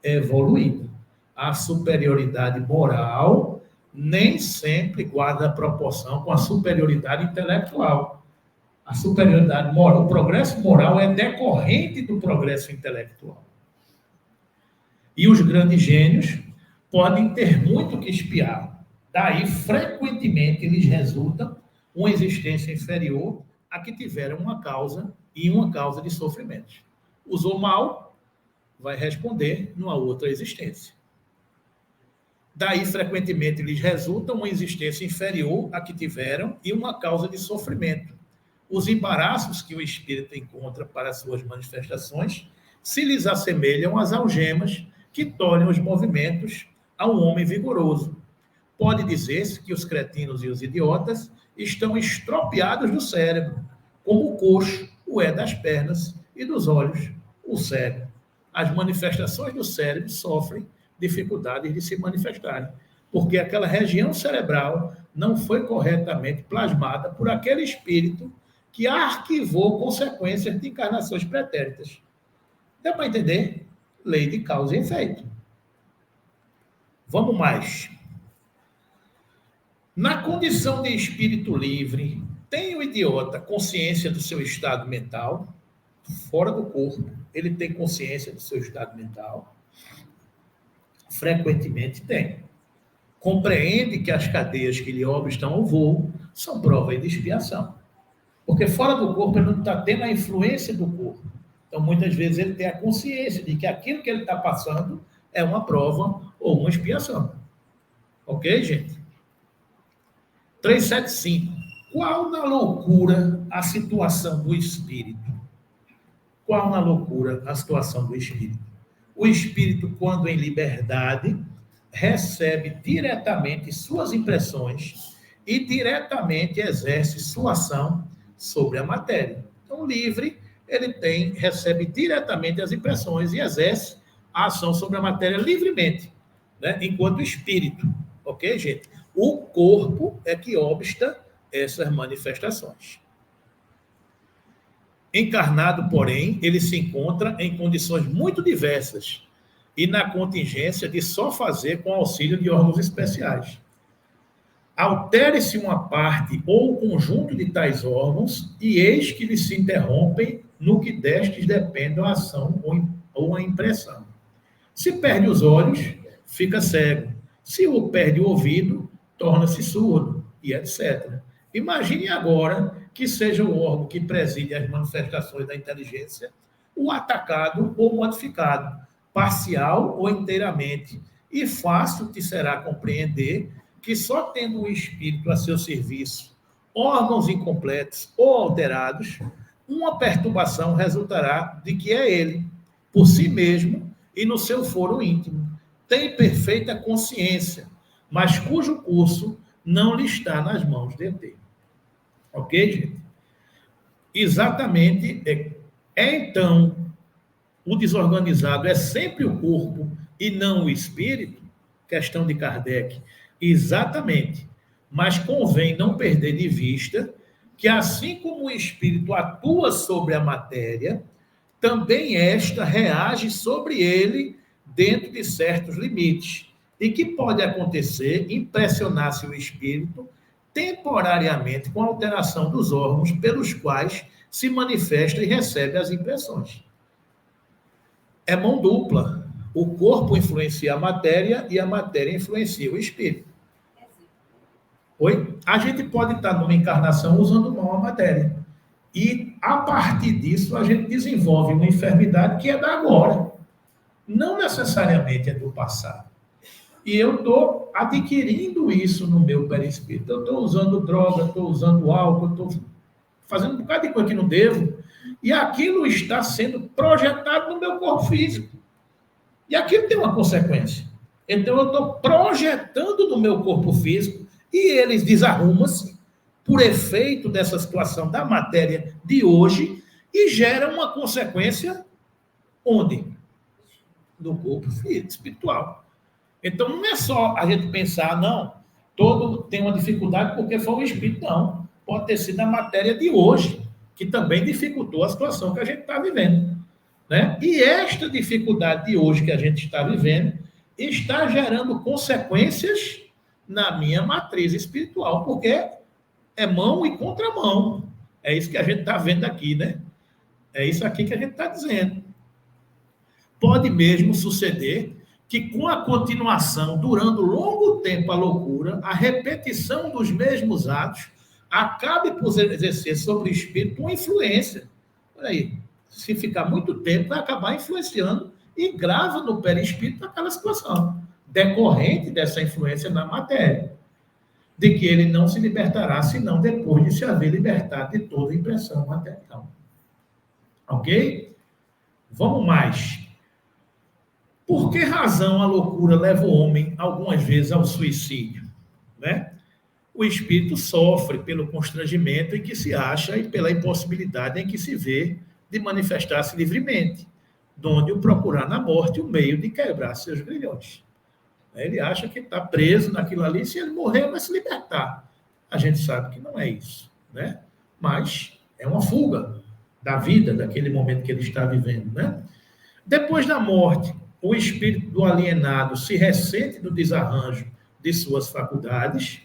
A: evoluída. A superioridade moral nem sempre guarda proporção com a superioridade intelectual. A superioridade moral, o progresso moral é decorrente do progresso intelectual. E os grandes gênios podem ter muito que espiar. Daí, frequentemente, lhes resulta uma existência inferior a que tiveram uma causa e uma causa de sofrimento. Usou mal, vai responder numa outra existência. Daí, frequentemente, lhes resulta uma existência inferior a que tiveram e uma causa de sofrimento. Os embaraços que o espírito encontra para suas manifestações se lhes assemelham às algemas que tolhem os movimentos a um homem vigoroso. Pode dizer-se que os cretinos e os idiotas estão estropiados do cérebro, como o coxo o é das pernas e dos olhos, o cérebro. As manifestações do cérebro sofrem dificuldades de se manifestarem, porque aquela região cerebral não foi corretamente plasmada por aquele espírito que arquivou consequências de encarnações pretéritas. Deu para entender? Lei de causa e efeito. Vamos mais. Na condição de espírito livre, tem o idiota consciência do seu estado mental? Fora do corpo, ele tem consciência do seu estado mental? Frequentemente tem. Compreende que as cadeias que lhe obstam ao voo são prova de expiação. Porque fora do corpo ele não está tendo a influência do corpo. Então, muitas vezes, ele tem a consciência de que aquilo que ele está passando é uma prova ou uma expiação. Ok, gente? 375. Qual na loucura a situação do espírito? Qual na loucura a situação do espírito? O espírito, quando em liberdade, recebe diretamente suas impressões e diretamente exerce sua ação sobre a matéria. Então, livre, ele recebe diretamente as impressões e exerce a ação sobre a matéria livremente, né? Enquanto espírito. Ok, gente? O corpo é que obsta essas manifestações. Encarnado, porém, ele se encontra em condições muito diversas e na contingência de só fazer com auxílio de órgãos especiais. Altere-se uma parte ou conjunto de tais órgãos, e eis que lhes se interrompem no que destes depende a ação ou a impressão. Se perde os olhos, fica cego. Se o perde o ouvido, torna-se surdo, e etc. Imagine agora que seja o órgão que preside as manifestações da inteligência o atacado ou modificado, parcial ou inteiramente, e fácil te será compreender que só tendo o espírito a seu serviço, órgãos incompletos ou alterados, uma perturbação resultará de que é ele, por si mesmo e no seu foro íntimo, tem perfeita consciência, mas cujo curso não lhe está nas mãos de Deus. Ok, gente? Exatamente. Então, o desorganizado é sempre o corpo e não o espírito? Questão de Kardec. Exatamente. Mas convém não perder de vista que, assim como o espírito atua sobre a matéria, também esta reage sobre ele dentro de certos limites, e que pode acontecer impressionar-se o espírito temporariamente com a alteração dos órgãos pelos quais se manifesta e recebe as impressões. É mão dupla. O corpo influencia a matéria e a matéria influencia o espírito. Oi? A gente pode estar numa encarnação usando mal a matéria. E, a partir disso, a gente desenvolve uma enfermidade que é da agora. Não necessariamente é do passado. E eu estou adquirindo isso no meu perispírito. Eu estou usando droga, estou usando álcool, estou fazendo um bocado de coisa que não devo. E aquilo está sendo projetado no meu corpo físico. E aquilo tem uma consequência. Então, eu estou projetando no meu corpo físico e eles desarrumam-se por efeito dessa situação da matéria de hoje e gera uma consequência onde? No corpo físico, espiritual. Então, não é só a gente pensar, não, todo tem uma dificuldade porque foi o espírito, não. Pode ter sido a matéria de hoje, que também dificultou a situação que a gente está vivendo. Né? E esta dificuldade de hoje que a gente está vivendo está gerando consequências na minha matriz espiritual, porque é mão e contramão. É isso que a gente está vendo aqui, né? É isso aqui que a gente está dizendo. Pode mesmo suceder que, com a continuação, durando longo tempo a loucura, a repetição dos mesmos atos acabe por exercer sobre o espírito uma influência. Olha aí, se ficar muito tempo, vai acabar influenciando e grava no perispírito aquela situação, decorrente dessa influência na matéria, de que ele não se libertará, senão depois de se haver libertado de toda a impressão material. Ok? Vamos mais. Por que razão a loucura leva o homem, algumas vezes, ao suicídio? Né? O espírito sofre pelo constrangimento em que se acha e pela impossibilidade em que se vê de manifestar-se livremente, donde o procurar na morte o meio de quebrar seus grilhões. Ele acha que está preso naquilo ali, se ele morrer, vai se libertar. A gente sabe que não é isso, né? Mas é uma fuga da vida, daquele momento que ele está vivendo, né? Depois da morte, o espírito do alienado se ressente do desarranjo de suas faculdades,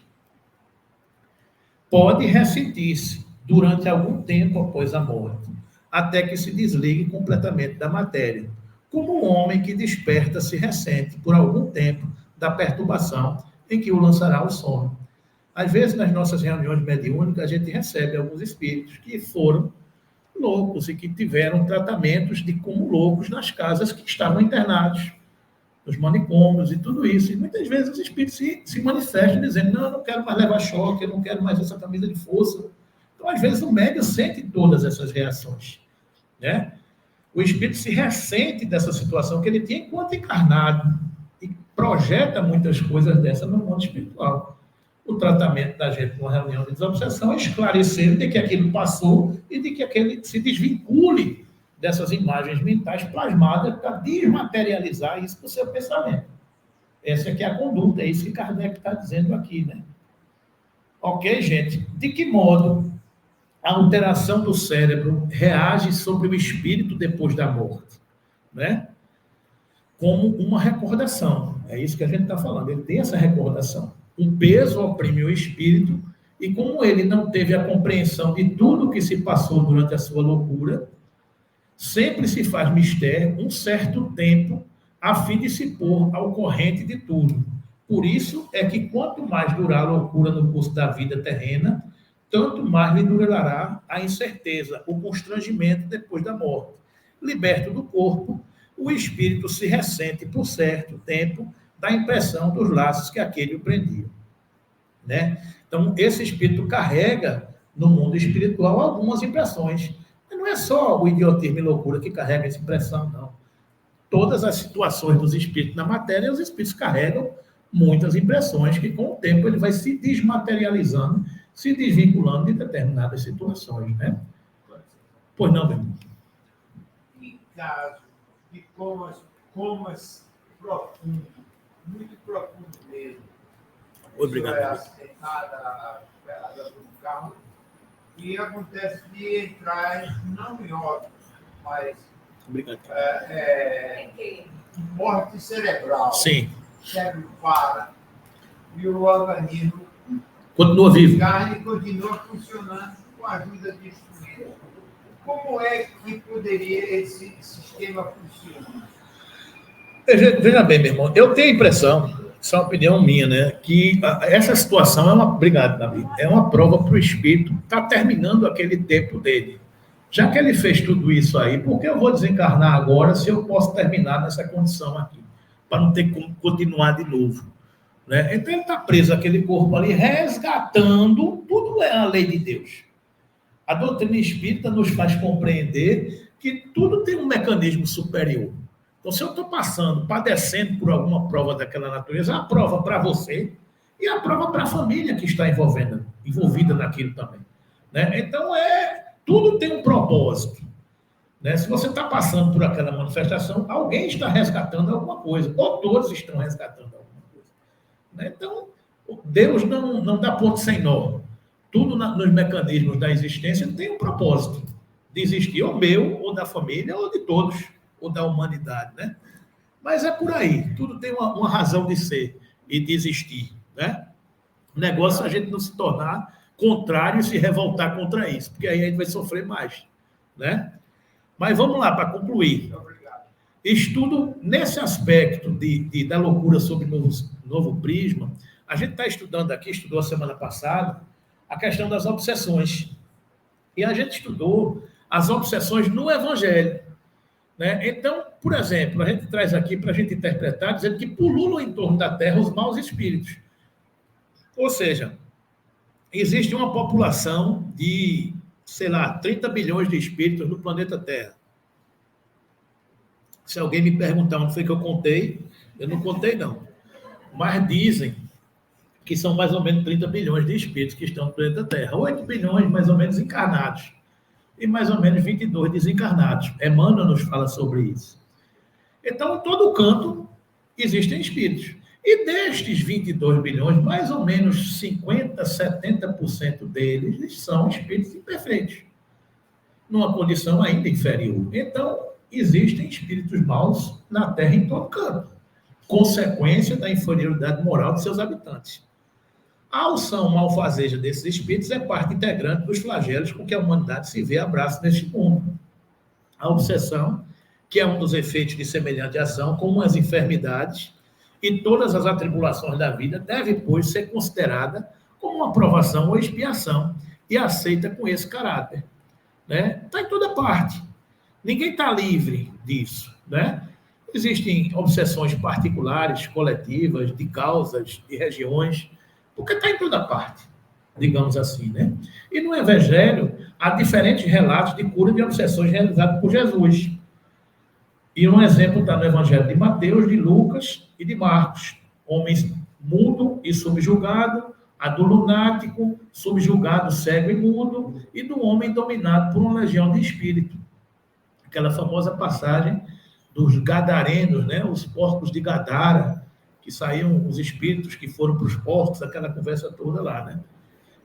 A: pode ressentir-se durante algum tempo após a morte, até que se desligue completamente da matéria, como um homem que desperta se ressente por algum tempo da perturbação em que o lançará o sono. Às vezes, nas nossas reuniões mediúnicas, a gente recebe alguns espíritos que foram loucos e que tiveram tratamentos de como loucos nas casas que estavam internados, nos manicômios e tudo isso. E muitas vezes os espíritos se manifestam dizendo, não, eu não quero mais levar choque, eu não quero mais essa camisa de força. Então, às vezes, o médium sente todas essas reações, né? O espírito se ressente dessa situação que ele tinha enquanto encarnado e projeta muitas coisas dessa no mundo espiritual. O tratamento da gente numa reunião de desobsessão é esclarecer de que aquilo passou e de que aquele se desvincule dessas imagens mentais plasmadas para desmaterializar isso para o seu pensamento. Essa aqui é a conduta, é isso que Kardec está dizendo aqui, né? Ok, gente? De que modo a alteração do cérebro reage sobre o espírito depois da morte, né? como uma recordação. É isso que a gente está falando. Ele tem essa recordação. Um peso oprime o espírito, e como ele não teve a compreensão de tudo que se passou durante a sua loucura, sempre se faz mistério um certo tempo, a fim de se pôr ao corrente de tudo. Por isso é que quanto mais durar a loucura no curso da vida terrena, tanto mais lhe durará a incerteza, o constrangimento depois da morte. Liberto do corpo, o espírito se ressente por certo tempo da impressão dos laços que aquele o prendiam. Né? Então, esse espírito carrega no mundo espiritual algumas impressões. Mas não é só o idiotismo e loucura que carrega essa impressão, não. Todas as situações dos espíritos na matéria, os espíritos carregam muitas impressões que, com o tempo, ele vai se desmaterializando, se desvinculando de determinadas situações, né? Pois não, meu irmão?
C: Em caso de comas profundo, muito profundo mesmo,
A: Obrigado.
C: é acidentada do carro, e acontece de entrar não em óbito, mas
A: Obrigado.
C: Morte cerebral.
A: Sim.
C: O cérebro para e o organismo
A: Continua vivo.
C: A carne continua funcionando com a ajuda de instrumentos. Como é que poderia esse sistema funcionar?
A: Veja bem, meu irmão, eu tenho a impressão, isso é uma opinião minha, né, que essa situação é uma, obrigado, Davi, é uma prova para o espírito estar terminando aquele tempo dele. Já que ele fez tudo isso aí, por que eu vou desencarnar agora se eu posso terminar nessa condição aqui? Para não ter como continuar de novo. Né? Então ele está preso àquele corpo ali, resgatando, tudo é a lei de Deus. A doutrina espírita nos faz compreender que tudo tem um mecanismo superior. Então, se eu estou passando, padecendo por alguma prova daquela natureza, a prova para você e a prova para a família que está envolvida naquilo também. Né? Então, tudo tem um propósito. Né? Se você está passando por aquela manifestação, alguém está resgatando alguma coisa, ou todos estão resgatando alguma coisa. Né? Então, Deus não dá ponto sem nó. Tudo nos mecanismos da existência tem um propósito de existir, ou meu, ou da família, ou de todos, ou da humanidade. Né? Mas é por aí, tudo tem uma razão de ser e de existir. Né? O negócio é a gente não se tornar contrário e se revoltar contra isso, porque aí a gente vai sofrer mais. Né? Mas vamos lá, para concluir. Estudo nesse aspecto da loucura sob novo prisma. A gente está estudando aqui, estudou a semana passada, a questão das obsessões. E a gente estudou as obsessões no Evangelho. Né? Então, por exemplo, a gente traz aqui para a gente interpretar, dizendo que pululam em torno da Terra os maus espíritos. Ou seja, existe uma população de, 30 bilhões de espíritos no planeta Terra. Se alguém me perguntar onde foi que eu contei, eu não contei, não. Mas dizem que são mais ou menos 30 bilhões de espíritos que estão no planeta Terra. 8 bilhões, mais ou menos, encarnados. E mais ou menos 22 desencarnados. Emmanuel nos fala sobre isso. Então, em todo canto, existem espíritos. E destes 22 bilhões, mais ou menos 50%, 70% deles são espíritos imperfeitos, numa condição ainda inferior. Então, existem espíritos maus na Terra em todo canto, consequência da inferioridade moral de seus habitantes. A alção malfazeja desses espíritos é parte integrante dos flagelos com que a humanidade se vê abraço neste mundo. A obsessão, que é um dos efeitos de semelhante ação, como as enfermidades e todas as atribulações da vida, deve, pois, ser considerada como uma provação ou expiação e aceita com esse caráter. Né? Está em toda parte. Ninguém está livre disso. Né? Existem obsessões particulares, coletivas, de causas, de regiões, porque está em toda parte, digamos assim. Né? E no Evangelho, há diferentes relatos de cura de obsessões realizadas por Jesus. E um exemplo está no Evangelho de Mateus, de Lucas e de Marcos. Homens mudo e subjugado, a do lunático, subjugado, cego e mudo, e do homem dominado por uma legião de espírito. Aquela famosa passagem dos gadarenos, né? Os porcos de Gadara, que saíam os espíritos que foram para os porcos, aquela conversa toda lá. Né?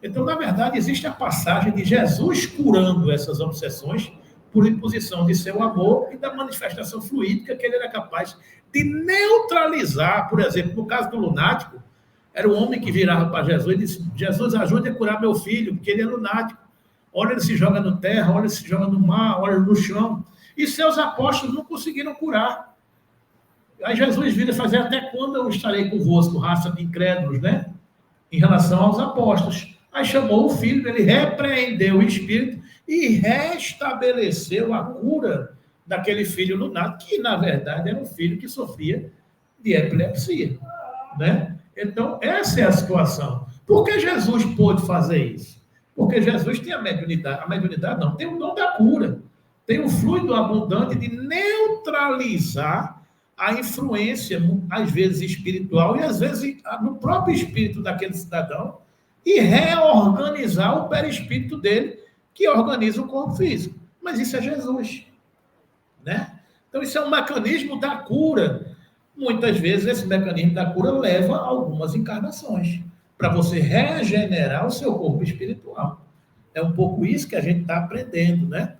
A: Então, na verdade, existe a passagem de Jesus curando essas obsessões por imposição de seu amor e da manifestação fluídica que ele era capaz de neutralizar, por exemplo, no caso do lunático, era o homem que virava para Jesus e disse: Jesus, ajude a curar meu filho, porque ele é lunático. Olha, ele se joga no terra, olha, ele se joga no mar, olha no chão. E seus apóstolos não conseguiram curar. Aí Jesus vira fazer: até quando eu estarei convosco, raça de incrédulos, né? Em relação aos apóstolos. Aí chamou o filho, ele repreendeu o espírito e restabeleceu a cura daquele filho lunático, que na verdade era um filho que sofria de epilepsia, né? Então, essa é a situação. Por que Jesus pôde fazer isso? Porque Jesus tem a mediunidade não, tem o dom da cura, tem o fluido abundante de neutralizar a influência, às vezes espiritual, e às vezes no próprio espírito daquele cidadão, e reorganizar o perispírito dele, que organiza o corpo físico. Mas isso é Jesus, né? Então, isso é um mecanismo da cura. Muitas vezes, esse mecanismo da cura leva a algumas encarnações, para você regenerar o seu corpo espiritual. É um pouco isso que a gente está aprendendo, né?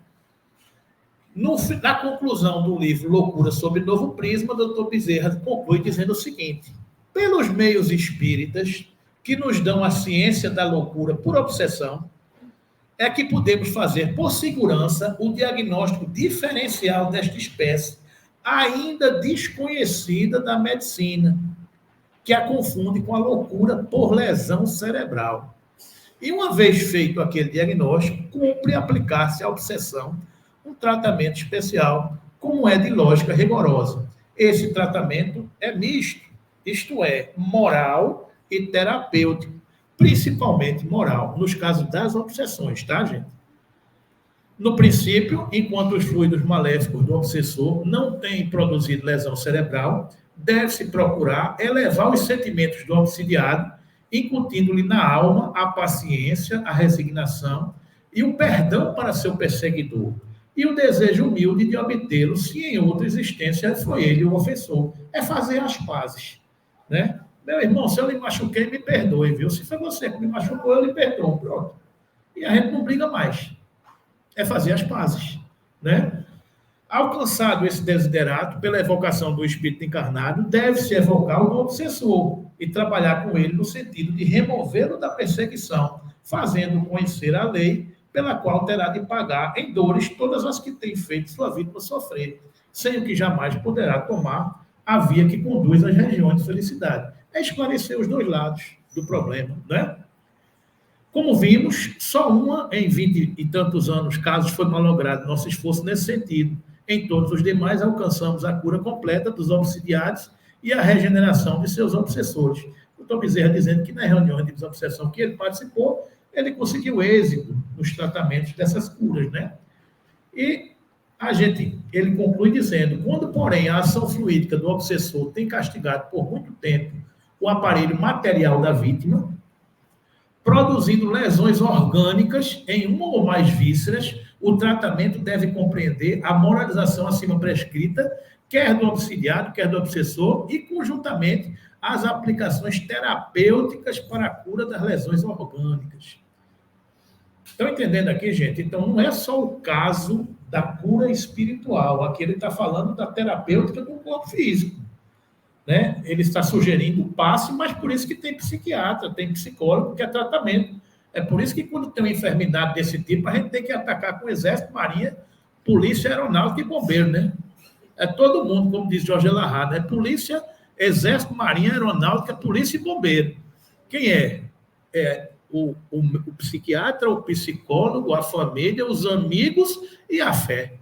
A: Na conclusão do livro Loucura sob Novo Prisma, o doutor Bezerra conclui dizendo o seguinte: pelos meios espíritas, que nos dão a ciência da loucura por obsessão, é que podemos fazer, por segurança, o diagnóstico diferencial desta espécie, ainda desconhecida da medicina, que a confunde com a loucura por lesão cerebral. E uma vez feito aquele diagnóstico, cumpre aplicar-se à obsessão um tratamento especial, como é de lógica rigorosa. Esse tratamento é misto, isto é, moral e terapêutico, principalmente moral, nos casos das obsessões, tá, gente? No princípio, enquanto os fluidos maléficos do obsessor não têm produzido lesão cerebral, deve-se procurar elevar os sentimentos do obsidiado, incutindo-lhe na alma a paciência, a resignação e o perdão para seu perseguidor, e o desejo humilde de obtê-lo, se em outra existência foi ele o ofensor. É fazer as pazes, né? Meu irmão, se eu lhe machuquei, me perdoe, viu? Se foi você que me machucou, eu lhe perdoo, pronto. E a gente não briga mais. É fazer as pazes, né? Alcançado esse desiderato pela evocação do espírito encarnado, deve-se evocar o obsessor e trabalhar com ele no sentido de removê-lo da perseguição, fazendo conhecer a lei pela qual terá de pagar em dores todas as que tem feito sua vítima sofrer, sem o que jamais poderá tomar a via que conduz às regiões de felicidade. É esclarecer os dois lados do problema, né? Como vimos, só uma em 20 e tantos anos casos foi malogrado nosso esforço nesse sentido. Em todos os demais, alcançamos a cura completa dos obsidiados e a regeneração de seus obsessores. O Dr. Bezerra dizendo que nas reuniões de desobsessão que ele participou, ele conseguiu êxito nos tratamentos dessas curas, né? E ele conclui dizendo: quando, porém, a ação fluídica do obsessor tem castigado por muito tempo o aparelho material da vítima, produzindo lesões orgânicas em uma ou mais vísceras, o tratamento deve compreender a moralização acima prescrita, quer do obsidiado, quer do obsessor, e, conjuntamente, as aplicações terapêuticas para a cura das lesões orgânicas. Estão entendendo aqui, gente? Então, não é só o caso da cura espiritual. Aqui ele está falando da terapêutica do corpo físico, né? Ele está sugerindo o passe, mas por isso que tem psiquiatra, tem psicólogo, que é tratamento. É por isso que quando tem uma enfermidade desse tipo, a gente tem que atacar com o Exército, Marinha, Polícia, Aeronáutica e Bombeiro, né? É todo mundo, como diz Jorge Larrado, é Polícia, Exército, Marinha, Aeronáutica, Polícia e Bombeiro. Quem é? É o psiquiatra, o psicólogo, a família, os amigos e a fé.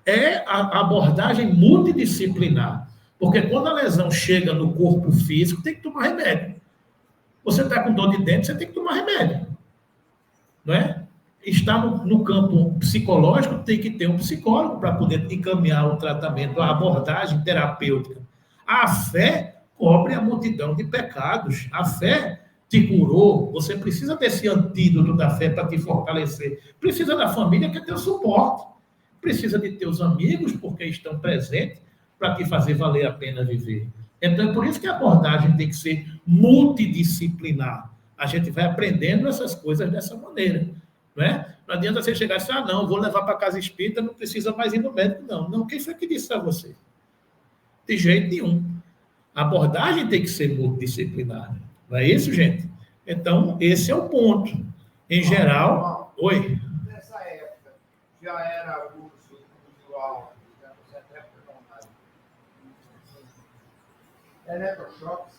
A: É a abordagem multidisciplinar. Porque quando a lesão chega no corpo físico, tem que tomar remédio. Você está com dor de dente, você tem que tomar remédio. Não é? Está no campo psicológico, tem que ter um psicólogo para poder encaminhar o tratamento, a abordagem terapêutica. A fé cobre a multidão de pecados. A fé te curou. Você precisa desse antídoto da fé para te fortalecer. Precisa da família, que é teu suporte. Precisa de teus amigos, porque estão presentes para te fazer valer a pena viver. Então, é por isso que a abordagem tem que ser multidisciplinar. A gente vai aprendendo essas coisas dessa maneira. Não é? Não adianta você chegar e dizer: não, vou levar para a casa espírita, não precisa mais ir no médico, não. Não, quem foi que disse a você? De jeito nenhum. A abordagem tem que ser multidisciplinar. Não é isso, gente? Então, esse é o ponto. Em geral... Oi?
C: Nessa época, já era abuso usual, eletrochoques?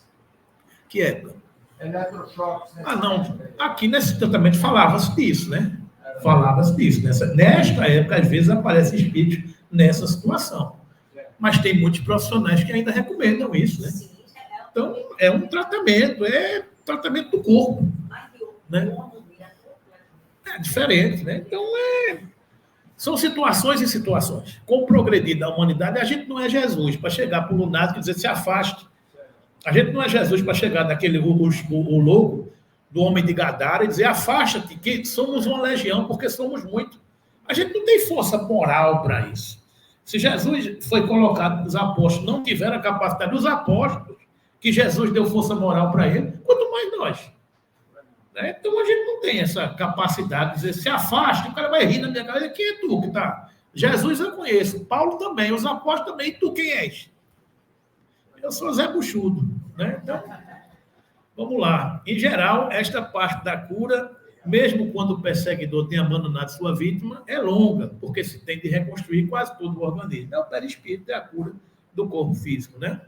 A: Que época?
C: Eletrochoques.
A: Ah, não. Aqui nesse tratamento falava-se disso, né? Falava-se disso. Nesta época, às vezes, aparecem espíritos nessa situação. Mas tem muitos profissionais que ainda recomendam isso, né? Então, é um tratamento do corpo, né? É diferente, né? Então, são situações e situações. Com o progredir da humanidade, a gente não é Jesus para chegar para o lunático e dizer, se afaste. A gente não é Jesus para chegar naquele o louco do homem de Gadara e dizer, afasta-te, que somos uma legião, porque somos muito. A gente não tem força moral para isso. Se Jesus foi colocado nos apóstolos, não tiveram a capacidade dos apóstolos, que Jesus deu força moral para ele, quanto mais nós. Né? Então a gente não tem essa capacidade de dizer, se afaste, o cara vai rir na minha cara, quem é tu que tá? Jesus eu conheço, Paulo também, os apóstolos também, e tu quem és? Eu sou Zé Buchudo, né? Então, vamos lá. Em geral, esta parte da cura, mesmo quando o perseguidor tem abandonado sua vítima, é longa, porque se tem de reconstruir quase todo o organismo. É o perispírito, é a cura do corpo físico, né?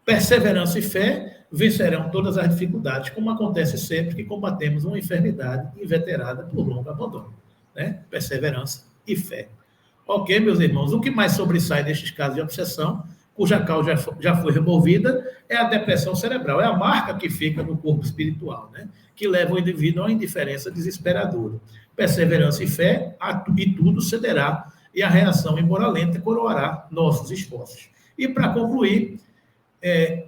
A: Perseverança e fé vencerão todas as dificuldades, como acontece sempre que combatemos uma enfermidade inveterada por longo abandono, né? Perseverança e fé. Ok, meus irmãos, o que mais sobressai destes casos de obsessão, cuja causa já foi removida, é a depressão cerebral, é a marca que fica no corpo espiritual, né? Que leva o indivíduo a uma indiferença desesperadora. Perseverança e fé, e tudo cederá, e a reação, embora lenta, coroará nossos esforços. E para concluir,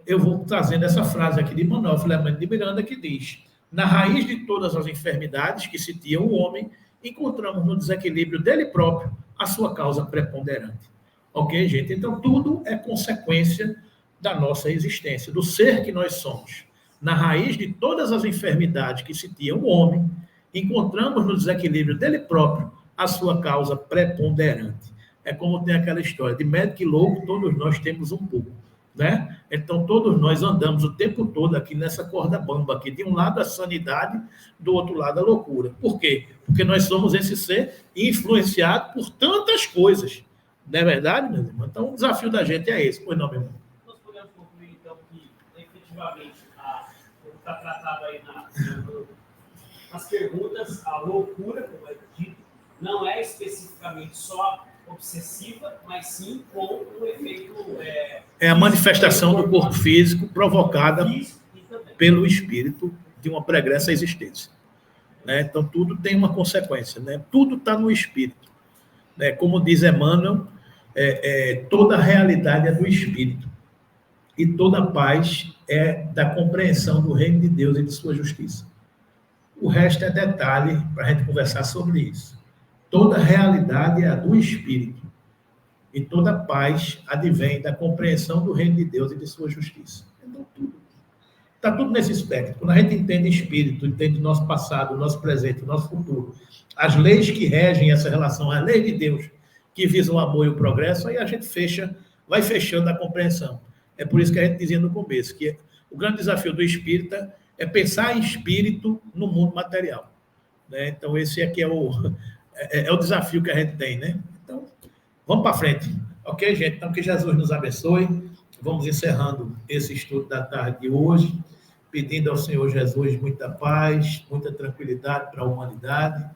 A: eu vou trazendo essa frase aqui de Manuel Filomeno de Miranda, que diz, na raiz de todas as enfermidades que sitia o homem, encontramos no desequilíbrio dele próprio a sua causa preponderante. Ok, gente? Então, tudo é consequência da nossa existência, do ser que nós somos. Na raiz de todas as enfermidades que sitia o homem, encontramos no desequilíbrio dele próprio a sua causa preponderante. É como tem aquela história, de médico e louco, todos nós temos um pouco, né? Então, todos nós andamos o tempo todo aqui nessa corda bamba, aqui, de um lado a sanidade, do outro lado a loucura. Por quê? Porque nós somos esse ser influenciado por tantas coisas. Não é verdade, meu irmão? Então, o desafio da gente é esse. Pois não, meu irmão?
D: Nós podemos concluir, então, que, efetivamente, como está tratado aí nas perguntas, a loucura, como é dito, não é especificamente só obsessiva, mas sim com um efeito...
A: É a manifestação do corpo físico provocada pelo espírito de uma pregressa existência. Né? Então, tudo tem uma consequência. Né? Tudo está no espírito. Né? Como diz Emmanuel, toda a realidade é do espírito. E toda paz é da compreensão do reino de Deus e de sua justiça. O resto é detalhe para a gente conversar sobre isso. Toda realidade é a do espírito. E toda paz advém da compreensão do reino de Deus e de sua justiça. Então, tudo. Está tudo nesse espectro. Quando a gente entende espírito, entende nosso passado, nosso presente, nosso futuro, as leis que regem essa relação, a lei de Deus, que visam o amor e o progresso, aí a gente vai fechando a compreensão. É por isso que a gente dizia no começo, que o grande desafio do espírita é pensar em espírito no mundo material. Né? Então, esse aqui é o desafio que a gente tem, né? Então, vamos para frente. Ok, gente? Então, que Jesus nos abençoe. Vamos encerrando esse estudo da tarde de hoje, pedindo ao Senhor Jesus muita paz, muita tranquilidade para a humanidade,